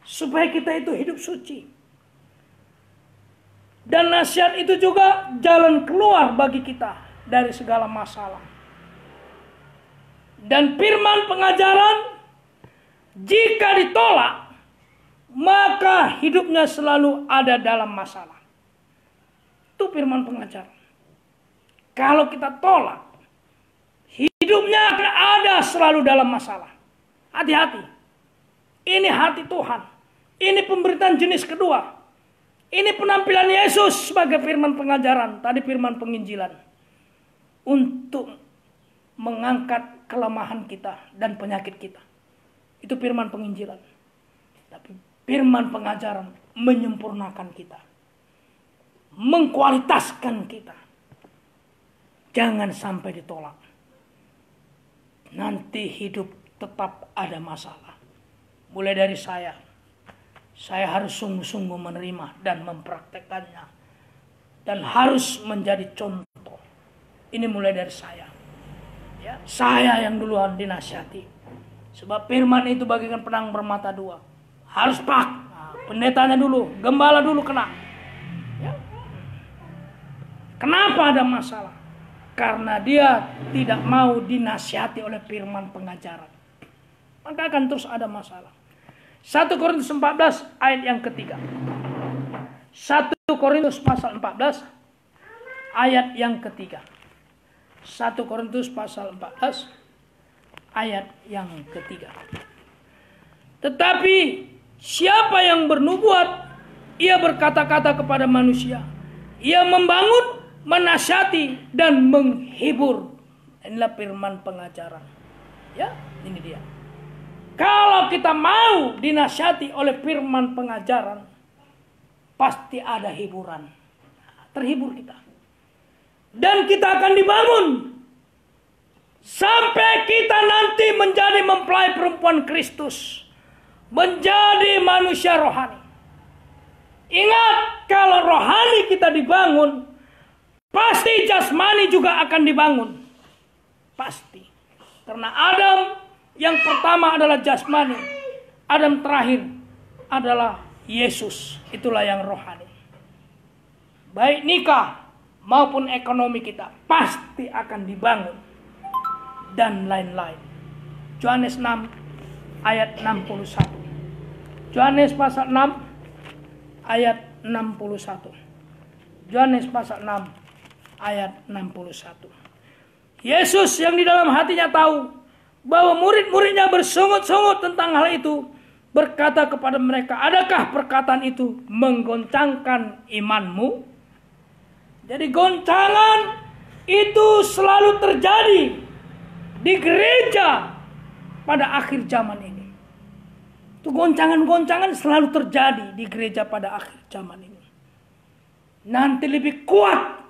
Supaya kita itu hidup suci. Dan nasihat itu juga jalan keluar bagi kita dari segala masalah. Dan firman pengajaran, jika ditolak, maka hidupnya selalu ada dalam masalah. Itu firman pengajaran. Kalau kita tolak, hidupnya akan ada selalu dalam masalah. Hati-hati. Ini hati Tuhan. Ini pemberitaan jenis kedua. Ini penampilan Yesus sebagai firman pengajaran. Tadi firman penginjilan. Untuk mengangkat kelemahan kita dan penyakit kita. Itu firman penginjilan. Tapi firman pengajaran menyempurnakan kita. Mengkualitaskan kita. Jangan sampai ditolak. Nanti hidup tetap ada masalah. Mulai dari saya harus sungguh-sungguh menerima dan mempraktekannya. Dan harus menjadi contoh. Ini mulai dari saya. Ya, saya yang duluan dinasihati. Sebab firman itu bagaikan pedang bermata dua. Harus pak. Nah, pendetanya dulu, gembala dulu kena. Ya. Kenapa ada masalah? Karena dia tidak mau dinasihati oleh firman pengajaran. Maka akan terus ada masalah. 1 Korintus 14 ayat yang ketiga. 1 Korintus pasal 14 ayat yang ketiga. 1 Korintus pasal 14 ayat yang ketiga. Tetapi siapa yang bernubuat, ia berkata-kata kepada manusia. Ia membangun, menasihati, dan menghibur. Inilah firman pengajaran. Ya, ini dia. Kalau kita mau dinasihati oleh firman pengajaran, pasti ada hiburan. Terhibur kita. Dan kita akan dibangun. Sampai kita nanti menjadi mempelai perempuan Kristus. Menjadi manusia rohani. Ingat, kalau rohani kita dibangun, pasti jasmani juga akan dibangun. Pasti. Karena Adam yang pertama adalah jasmani. Adam terakhir adalah Yesus. Itulah yang rohani. Baik nikah maupun ekonomi kita pasti akan dibangun. Dan lain-lain. Yohanes 6 ayat 61. Yohanes pasal 6 ayat 61. Yohanes pasal 6 ayat 61. Yesus yang di dalam hatinya tahu bahwa murid-muridnya bersungut-sungut tentang hal itu, berkata kepada mereka, adakah perkataan itu menggoncangkan imanmu? Jadi goncangan itu selalu terjadi di gereja pada akhir zaman ini. Itu goncangan-goncangan selalu terjadi di gereja pada akhir zaman ini. Nanti lebih kuat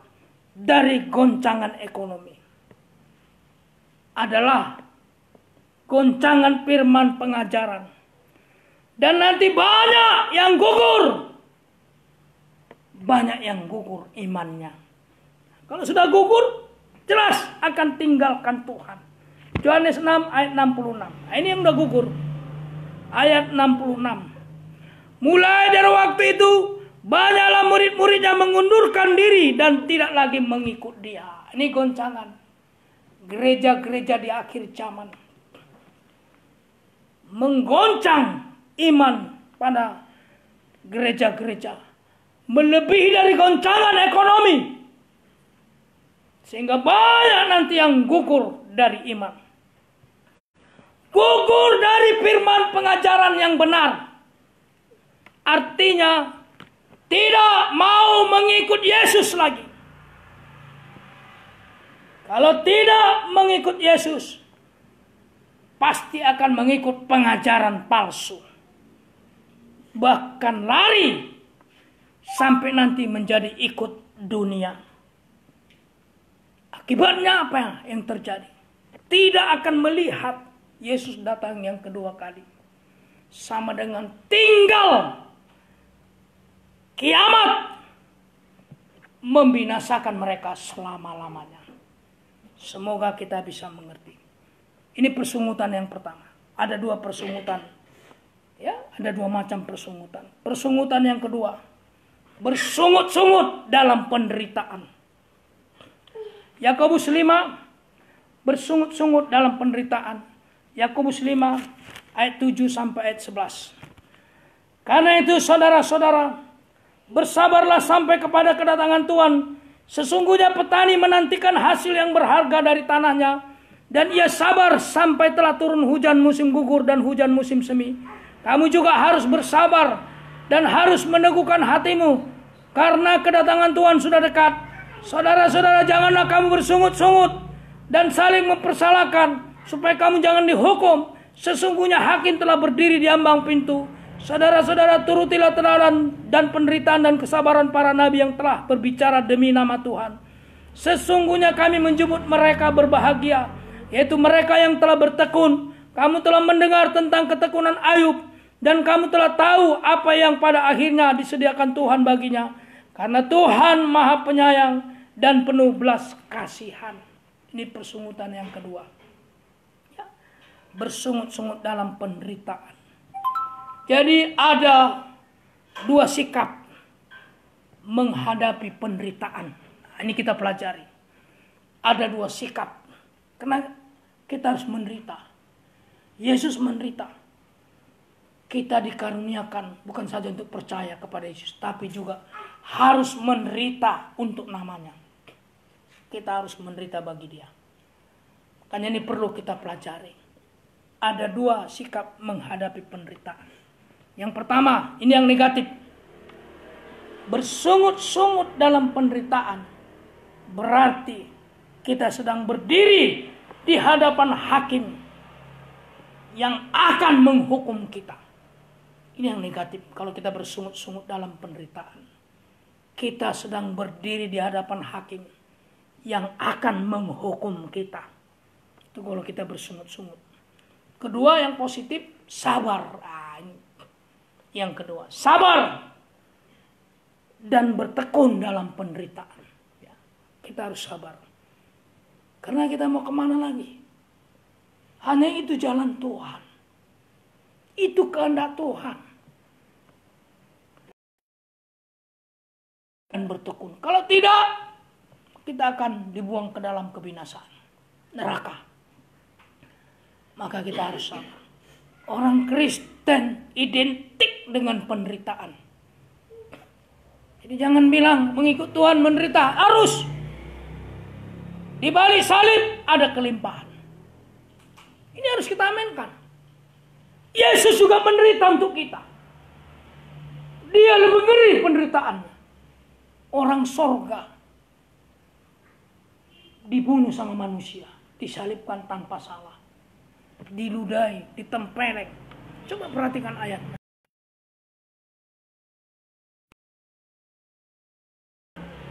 dari goncangan ekonomi adalah goncangan firman pengajaran. Dan nanti banyak yang gugur. Banyak yang gugur imannya. Kalau sudah gugur, jelas akan tinggalkan Tuhan. Yohanes 6 ayat 66. Ini yang udah gugur. Ayat 66. Mulai dari waktu itu, banyaklah murid-muridnya mengundurkan diri dan tidak lagi mengikut dia. Ini goncangan. Gereja-gereja di akhir zaman. Menggoncang iman pada gereja-gereja. Melebihi dari goncangan ekonomi. Sehingga banyak nanti yang gugur dari iman. Gugur dari firman pengajaran yang benar. Artinya tidak mau mengikut Yesus lagi. Kalau tidak mengikut Yesus, pasti akan mengikut pengajaran palsu. Bahkan lari sampai nanti menjadi ikut dunia. Akibatnya apa yang terjadi? Tidak akan melihat Yesus datang yang kedua kali. Sama dengan tinggal kiamat membinasakan mereka selama-lamanya. Semoga kita bisa mengerti. Ini persungutan yang pertama. Ada dua persungutan. Ya, ada dua macam persungutan. Persungutan yang kedua, bersungut-sungut dalam penderitaan. Yakobus 5, bersungut-sungut dalam penderitaan. Yakobus 5 ayat 7 sampai ayat 11. Karena itu saudara-saudara, bersabarlah sampai kepada kedatangan Tuhan. Sesungguhnya petani menantikan hasil yang berharga dari tanahnya, dan ia sabar sampai telah turun hujan musim gugur dan hujan musim semi. Kamu juga harus bersabar dan harus meneguhkan hatimu, karena kedatangan Tuhan sudah dekat. Saudara-saudara, janganlah kamu bersungut-sungut dan saling mempersalahkan, supaya kamu jangan dihukum. Sesungguhnya hakim telah berdiri di ambang pintu. Saudara-saudara, turutilah teladan dan penderitaan dan kesabaran para nabi yang telah berbicara demi nama Tuhan. Sesungguhnya kami menjemput mereka berbahagia, yaitu mereka yang telah bertekun. Kamu telah mendengar tentang ketekunan Ayub, dan kamu telah tahu apa yang pada akhirnya disediakan Tuhan baginya. Karena Tuhan Maha Penyayang dan penuh belas kasihan. Ini persungutan yang kedua. Ya, bersungut-sungut dalam penderitaan. Jadi ada dua sikap menghadapi penderitaan. Nah, ini kita pelajari. Ada dua sikap. Karena kita harus menderita. Yesus menderita. Kita dikaruniakan bukan saja untuk percaya kepada Yesus, tapi juga harus menderita untuk namanya. Kita harus menderita bagi Dia. Makanya ini perlu kita pelajari. ada dua sikap menghadapi penderitaan. Yang pertama, ini yang negatif. Bersungut-sungut dalam penderitaan berarti kita sedang berdiri di hadapan hakim yang akan menghukum kita. Ini yang negatif kalau kita bersungut-sungut dalam penderitaan. Kita sedang berdiri di hadapan hakim yang akan menghukum kita. Itu kalau kita bersungut-sungut. Kedua yang positif, sabar. Yang kedua, sabar dan bertekun dalam penderitaan. Ya, kita harus sabar. Karena kita mau kemana lagi? Hanya itu jalan Tuhan. Itu kehendak Tuhan. Dan bertekun. Kalau tidak, kita akan dibuang ke dalam kebinasaan. Neraka. Maka kita harus sabar. Orang Kristen identik dengan penderitaan. Jadi jangan bilang mengikut Tuhan menderita. Harus. Di balik salib ada kelimpahan. Ini harus kita aminkan. Yesus juga menderita untuk kita. Dia lebih ngeri penderitaannya. Orang sorga dibunuh sama manusia. Disalibkan tanpa salah. Diludahi, ditempeleng. Coba perhatikan ayatnya.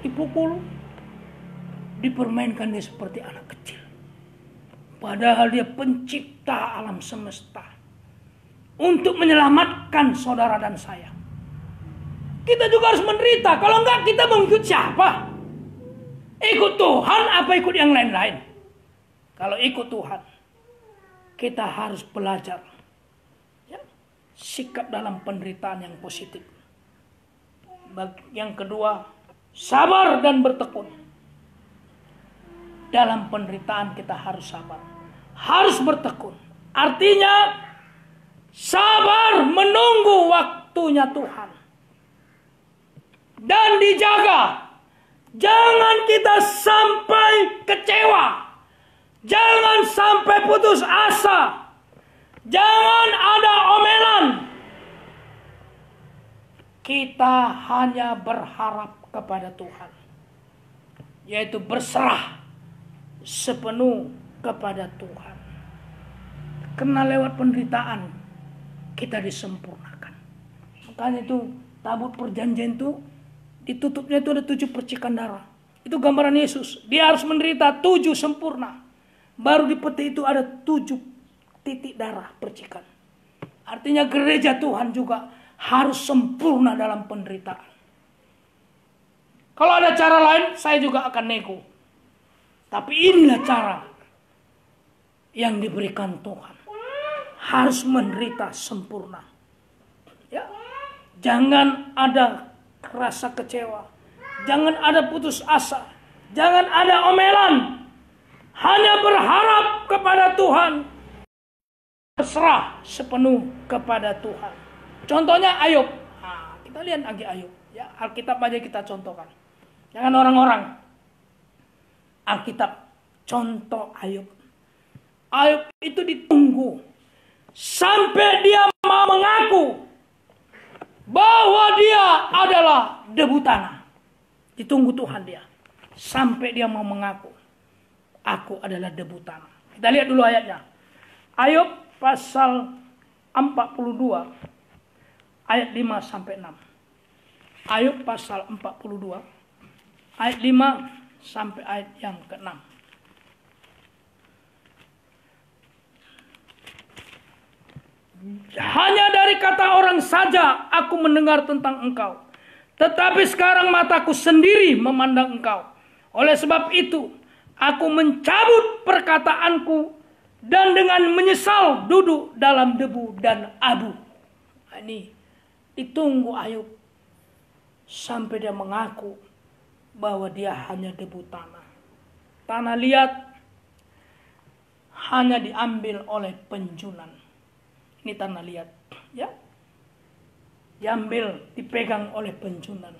Dipukul, dipermainkan dia seperti anak kecil. Padahal dia pencipta alam semesta. Untuk menyelamatkan saudara dan saya. Kita juga harus menderita. Kalau enggak, kita mau ikut siapa? Ikut Tuhan apa ikut yang lain-lain? Kalau ikut Tuhan, kita harus belajar ya, sikap dalam penderitaan yang positif. Yang kedua, sabar dan bertekun. Dalam penderitaan kita harus sabar. Harus bertekun. Artinya, sabar menunggu waktunya Tuhan. Dan dijaga. Jangan kita sampai kecewa. Jangan sampai putus asa. Jangan ada omelan. Kita hanya berharap kepada Tuhan. Yaitu berserah sepenuh kepada Tuhan. Karena lewat penderitaan kita disempurnakan. Makanya itu tabut perjanjian itu ditutupnya itu ada 7 percikan darah. Itu gambaran Yesus. Dia harus menderita 7 sempurna. Baru di peti itu ada 7 titik darah percikan. Artinya gereja Tuhan juga harus sempurna dalam penderitaan. Kalau ada cara lain, saya juga akan nego. Tapi inilah cara yang diberikan Tuhan. Harus menderita sempurna. Ya. Jangan ada rasa kecewa. Jangan ada putus asa. Jangan ada omelan. Hanya berharap kepada Tuhan. Berserah sepenuh kepada Tuhan. Contohnya Ayub. Nah, kita lihat lagi Ayub. Ya, Alkitab aja kita contohkan. Jangan orang-orang. Alkitab contoh Ayub. Ayub itu ditunggu sampai dia mau mengaku bahwa dia adalah debu tanah. Ditunggu Tuhan dia sampai dia mau mengaku, aku adalah debu tanah. Kita lihat dulu ayatnya. Ayub pasal 42 ayat 5 sampai 6. Ayub pasal 42 ayat 5 sampai ayat yang ke-6. Hanya dari kata orang saja aku mendengar tentang engkau. Tetapi sekarang mataku sendiri memandang engkau. Oleh sebab itu aku mencabut perkataanku dan dengan menyesal duduk dalam debu dan abu. Ini ditunggu Ayub sampai dia mengaku bahwa dia hanya debu tanah. Tanah liat hanya diambil oleh penjunan. Ini tanah liat, ya. Diambil, dipegang oleh penjunan.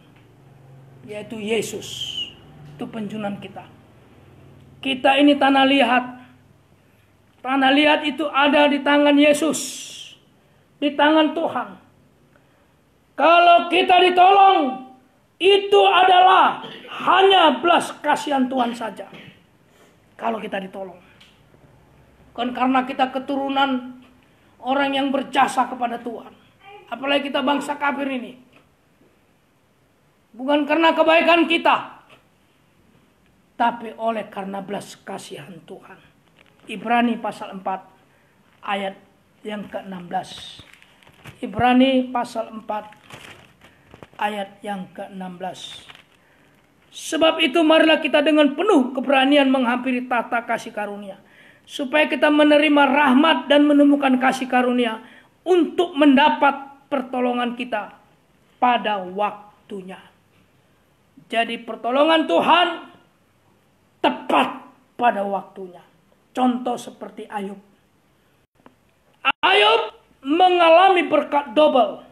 Yaitu Yesus. Itu penjunan kita. Kita ini tanah liat. Tanah liat itu ada di tangan Yesus, di tangan Tuhan. Kalau kita ditolong, itu adalah hanya belas kasihan Tuhan saja. Kalau kita ditolong. Kan karena kita keturunan orang yang berjasa kepada Tuhan. Apalagi kita bangsa kafir ini. Bukan karena kebaikan kita, tapi oleh karena belas kasihan Tuhan. Ibrani pasal 4 ayat yang ke-16. Ibrani pasal 4 ayat yang ke-16. Sebab itu marilah kita dengan penuh keberanian menghampiri tahta kasih karunia, supaya kita menerima rahmat dan menemukan kasih karunia untuk mendapat pertolongan kita pada waktunya. Jadi pertolongan Tuhan tepat pada waktunya. Contoh seperti Ayub. Ayub mengalami berkat double,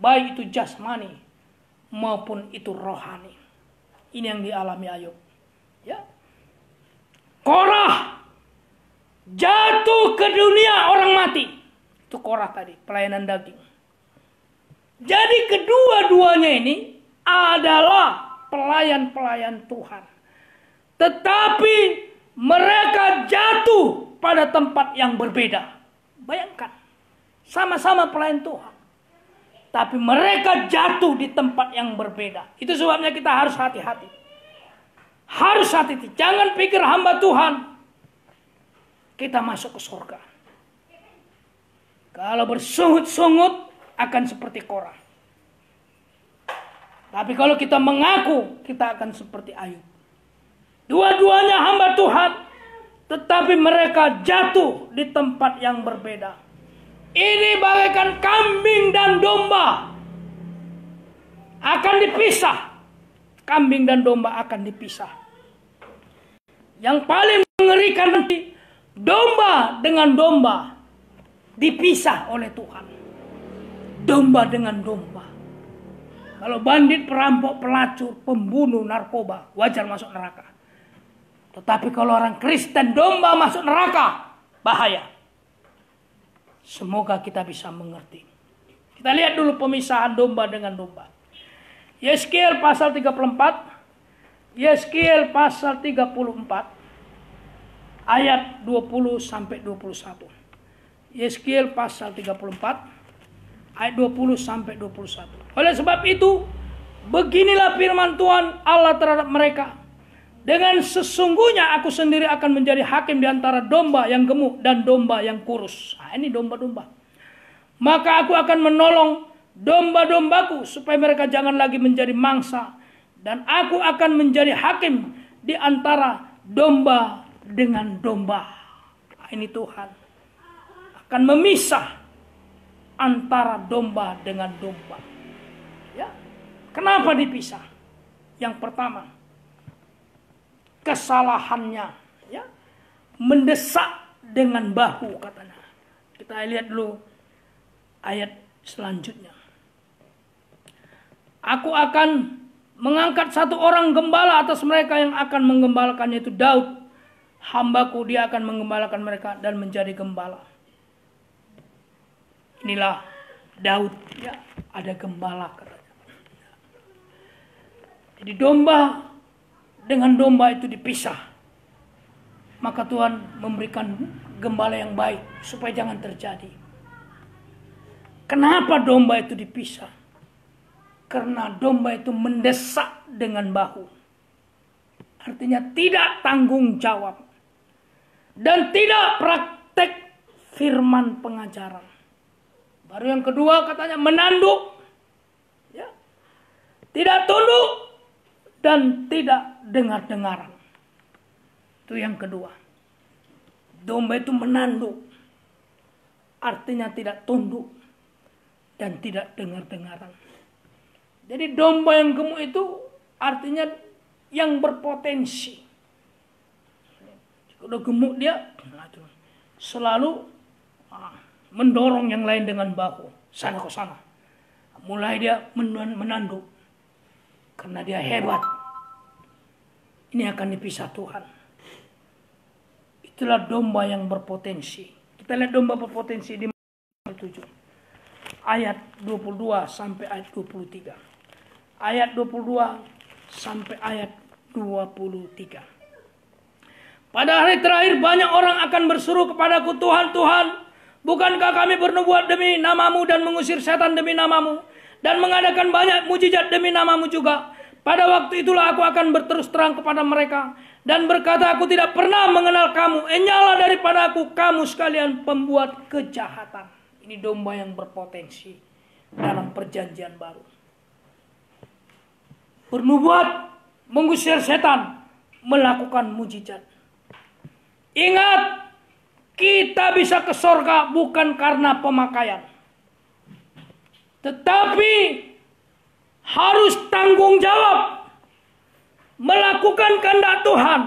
baik itu jasmani maupun itu rohani. Ini yang dialami Ayub. Ya. Korah jatuh ke dunia orang mati. Itu Korah tadi, pelayanan daging. Jadi kedua-duanya ini adalah pelayan-pelayan Tuhan. Tetapi mereka jatuh pada tempat yang berbeda. Bayangkan, sama-sama pelayan Tuhan, tapi mereka jatuh di tempat yang berbeda. Itu sebabnya kita harus hati-hati. Harus hati-hati. Jangan pikir hamba Tuhan kita masuk ke surga. Kalau bersungut-sungut akan seperti Korah. Tapi kalau kita mengaku, kita akan seperti Ayub. Dua-duanya hamba Tuhan, tetapi mereka jatuh di tempat yang berbeda. Ini bagaikan kambing dan domba akan dipisah. Kambing dan domba akan dipisah. Yang paling mengerikan nanti, domba dengan domba dipisah oleh Tuhan. Domba dengan domba. Kalau bandit, perampok, pelacur, pembunuh, narkoba, wajar masuk neraka. Tetapi kalau orang Kristen, domba masuk neraka, bahaya. Semoga kita bisa mengerti. Kita lihat dulu pemisahan domba dengan domba. Yeskiel pasal 34. Yeskiel pasal 34. Ayat 20 sampai 21. Yeskiel pasal 34. Ayat 20 sampai 21. Oleh sebab itu, beginilah firman Tuhan Allah terhadap mereka. Dengan sesungguhnya aku sendiri akan menjadi hakim di antara domba yang gemuk dan domba yang kurus. Nah, ini domba-domba. Maka aku akan menolong domba-dombaku supaya mereka jangan lagi menjadi mangsa. Dan aku akan menjadi hakim di antara domba dengan domba. Nah, ini Tuhan akan memisah antara domba dengan domba. Ya. Kenapa dipisah? Yang pertama, kesalahannya, ya, mendesak dengan bahu katanya. Kita lihat dulu ayat selanjutnya. Aku akan mengangkat satu orang gembala atas mereka yang akan menggembalakannya, itu Daud. Hambaku, dia akan menggembalakan mereka dan menjadi gembala. Inilah Daud, ya, ada gembala katanya. Jadi domba dengan domba itu dipisah. Maka Tuhan memberikan gembala yang baik supaya jangan terjadi. Kenapa domba itu dipisah? Karena domba itu mendesak dengan bahu. Artinya tidak tanggung jawab. Dan tidak praktek firman pengajaran. Baru yang kedua katanya menanduk. Ya. Tidak tunduk dan tidak dengar-dengaran. Itu yang kedua. Domba itu menanduk. Artinya tidak tunduk dan tidak dengar-dengaran. Jadi domba yang gemuk itu artinya yang berpotensi. Kalau gemuk dia selalu mendorong yang lain dengan bahu. Sana ke sana. Mulai dia menanduk. Karena dia hebat. Ini akan dipisah Tuhan. Itulah domba yang berpotensi. Kita lihat domba berpotensi di Mazmur 7. Ayat 22 sampai ayat 23. Ayat 22 sampai ayat 23. Pada hari terakhir banyak orang akan berseru kepadaku, Tuhan, Tuhan, bukankah kami bernubuat demi namamu dan mengusir setan demi namamu dan mengadakan banyak mujizat demi namamu juga? Pada waktu itulah aku akan berterus terang kepada mereka dan berkata, aku tidak pernah mengenal kamu. Enyahlah daripada aku, kamu sekalian pembuat kejahatan. Ini domba yang berpotensi dalam perjanjian baru. Bernubuat, mengusir setan, melakukan mujizat. Ingat, kita bisa ke sorga bukan karena pemakaian. Tetapi harus tanggung jawab. Melakukan kehendak Tuhan.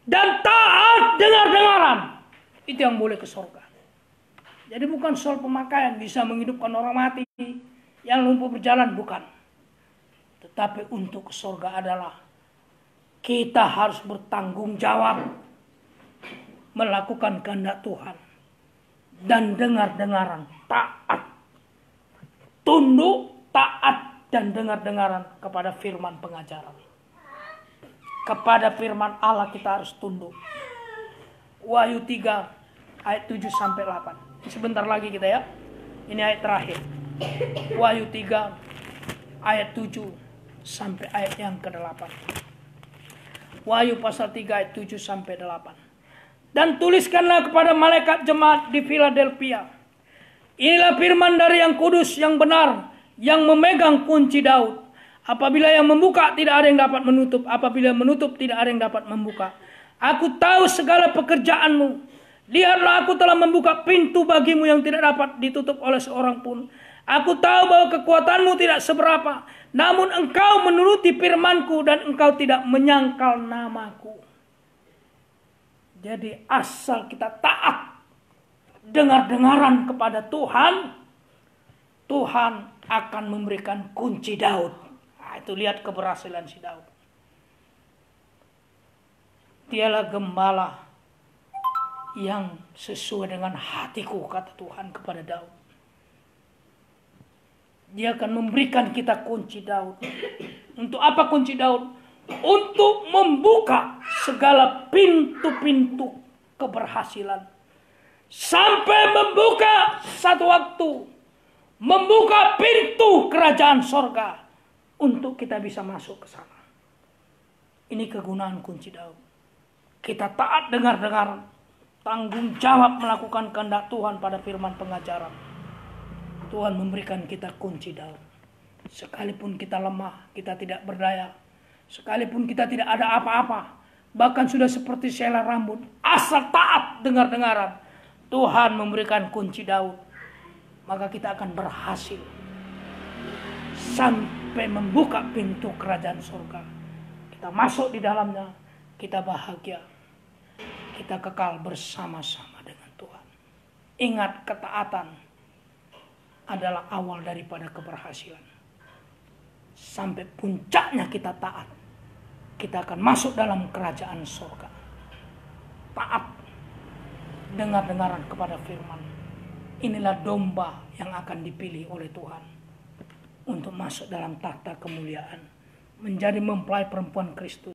Dan taat dengar-dengaran. Itu yang boleh ke sorga. Jadi bukan soal pemakaian bisa menghidupkan orang mati. Yang lumpuh berjalan, bukan. Tetapi untuk ke sorga adalah kita harus bertanggung jawab. Melakukan kehendak Tuhan dan dengar-dengaran, taat, tunduk, taat dan dengar-dengaran kepada firman pengajaran. Kepada firman Allah kita harus tunduk. Wahyu 3 ayat 7 sampai 8. Sebentar lagi kita ya. Ini ayat terakhir. Wahyu 3 ayat 7 sampai ayat yang ke-8. Wahyu pasal 3 ayat 7 sampai 8. Dan tuliskanlah kepada malaikat jemaat di Philadelphia. Inilah firman dari yang kudus, yang benar, yang memegang kunci Daud. Apabila yang membuka, tidak ada yang dapat menutup. Apabila menutup, tidak ada yang dapat membuka. Aku tahu segala pekerjaanmu. Lihatlah, aku telah membuka pintu bagimu yang tidak dapat ditutup oleh seorang pun. Aku tahu bahwa kekuatanmu tidak seberapa. Namun engkau menuruti firmanku dan engkau tidak menyangkal namaku. Jadi asal kita taat, dengar-dengaran kepada Tuhan, Tuhan akan memberikan kunci Daud. Nah, itu lihat keberhasilan si Daud. Dialah gembala yang sesuai dengan hatiku, kata Tuhan kepada Daud. Dia akan memberikan kita kunci Daud. Untuk apa kunci Daud? Untuk membuka segala pintu-pintu keberhasilan. Sampai membuka satu waktu. Membuka pintu kerajaan sorga. Untuk kita bisa masuk ke sana. Ini kegunaan kunci Daud. Kita taat dengar-dengar. Tanggung jawab melakukan kehendak Tuhan pada firman pengajaran. Tuhan memberikan kita kunci Daud. Sekalipun kita lemah, kita tidak berdaya. Sekalipun kita tidak ada apa-apa, bahkan sudah seperti selai rambut, asal taat dengar-dengaran, Tuhan memberikan kunci Daud, maka kita akan berhasil sampai membuka pintu kerajaan surga. Kita masuk di dalamnya, kita bahagia, kita kekal bersama-sama dengan Tuhan. Ingat, ketaatan adalah awal daripada keberhasilan. Sampai puncaknya kita taat, kita akan masuk dalam kerajaan surga. Taat, dengar-dengaran kepada firman. Inilah domba yang akan dipilih oleh Tuhan untuk masuk dalam tahta kemuliaan, menjadi mempelai perempuan Kristus.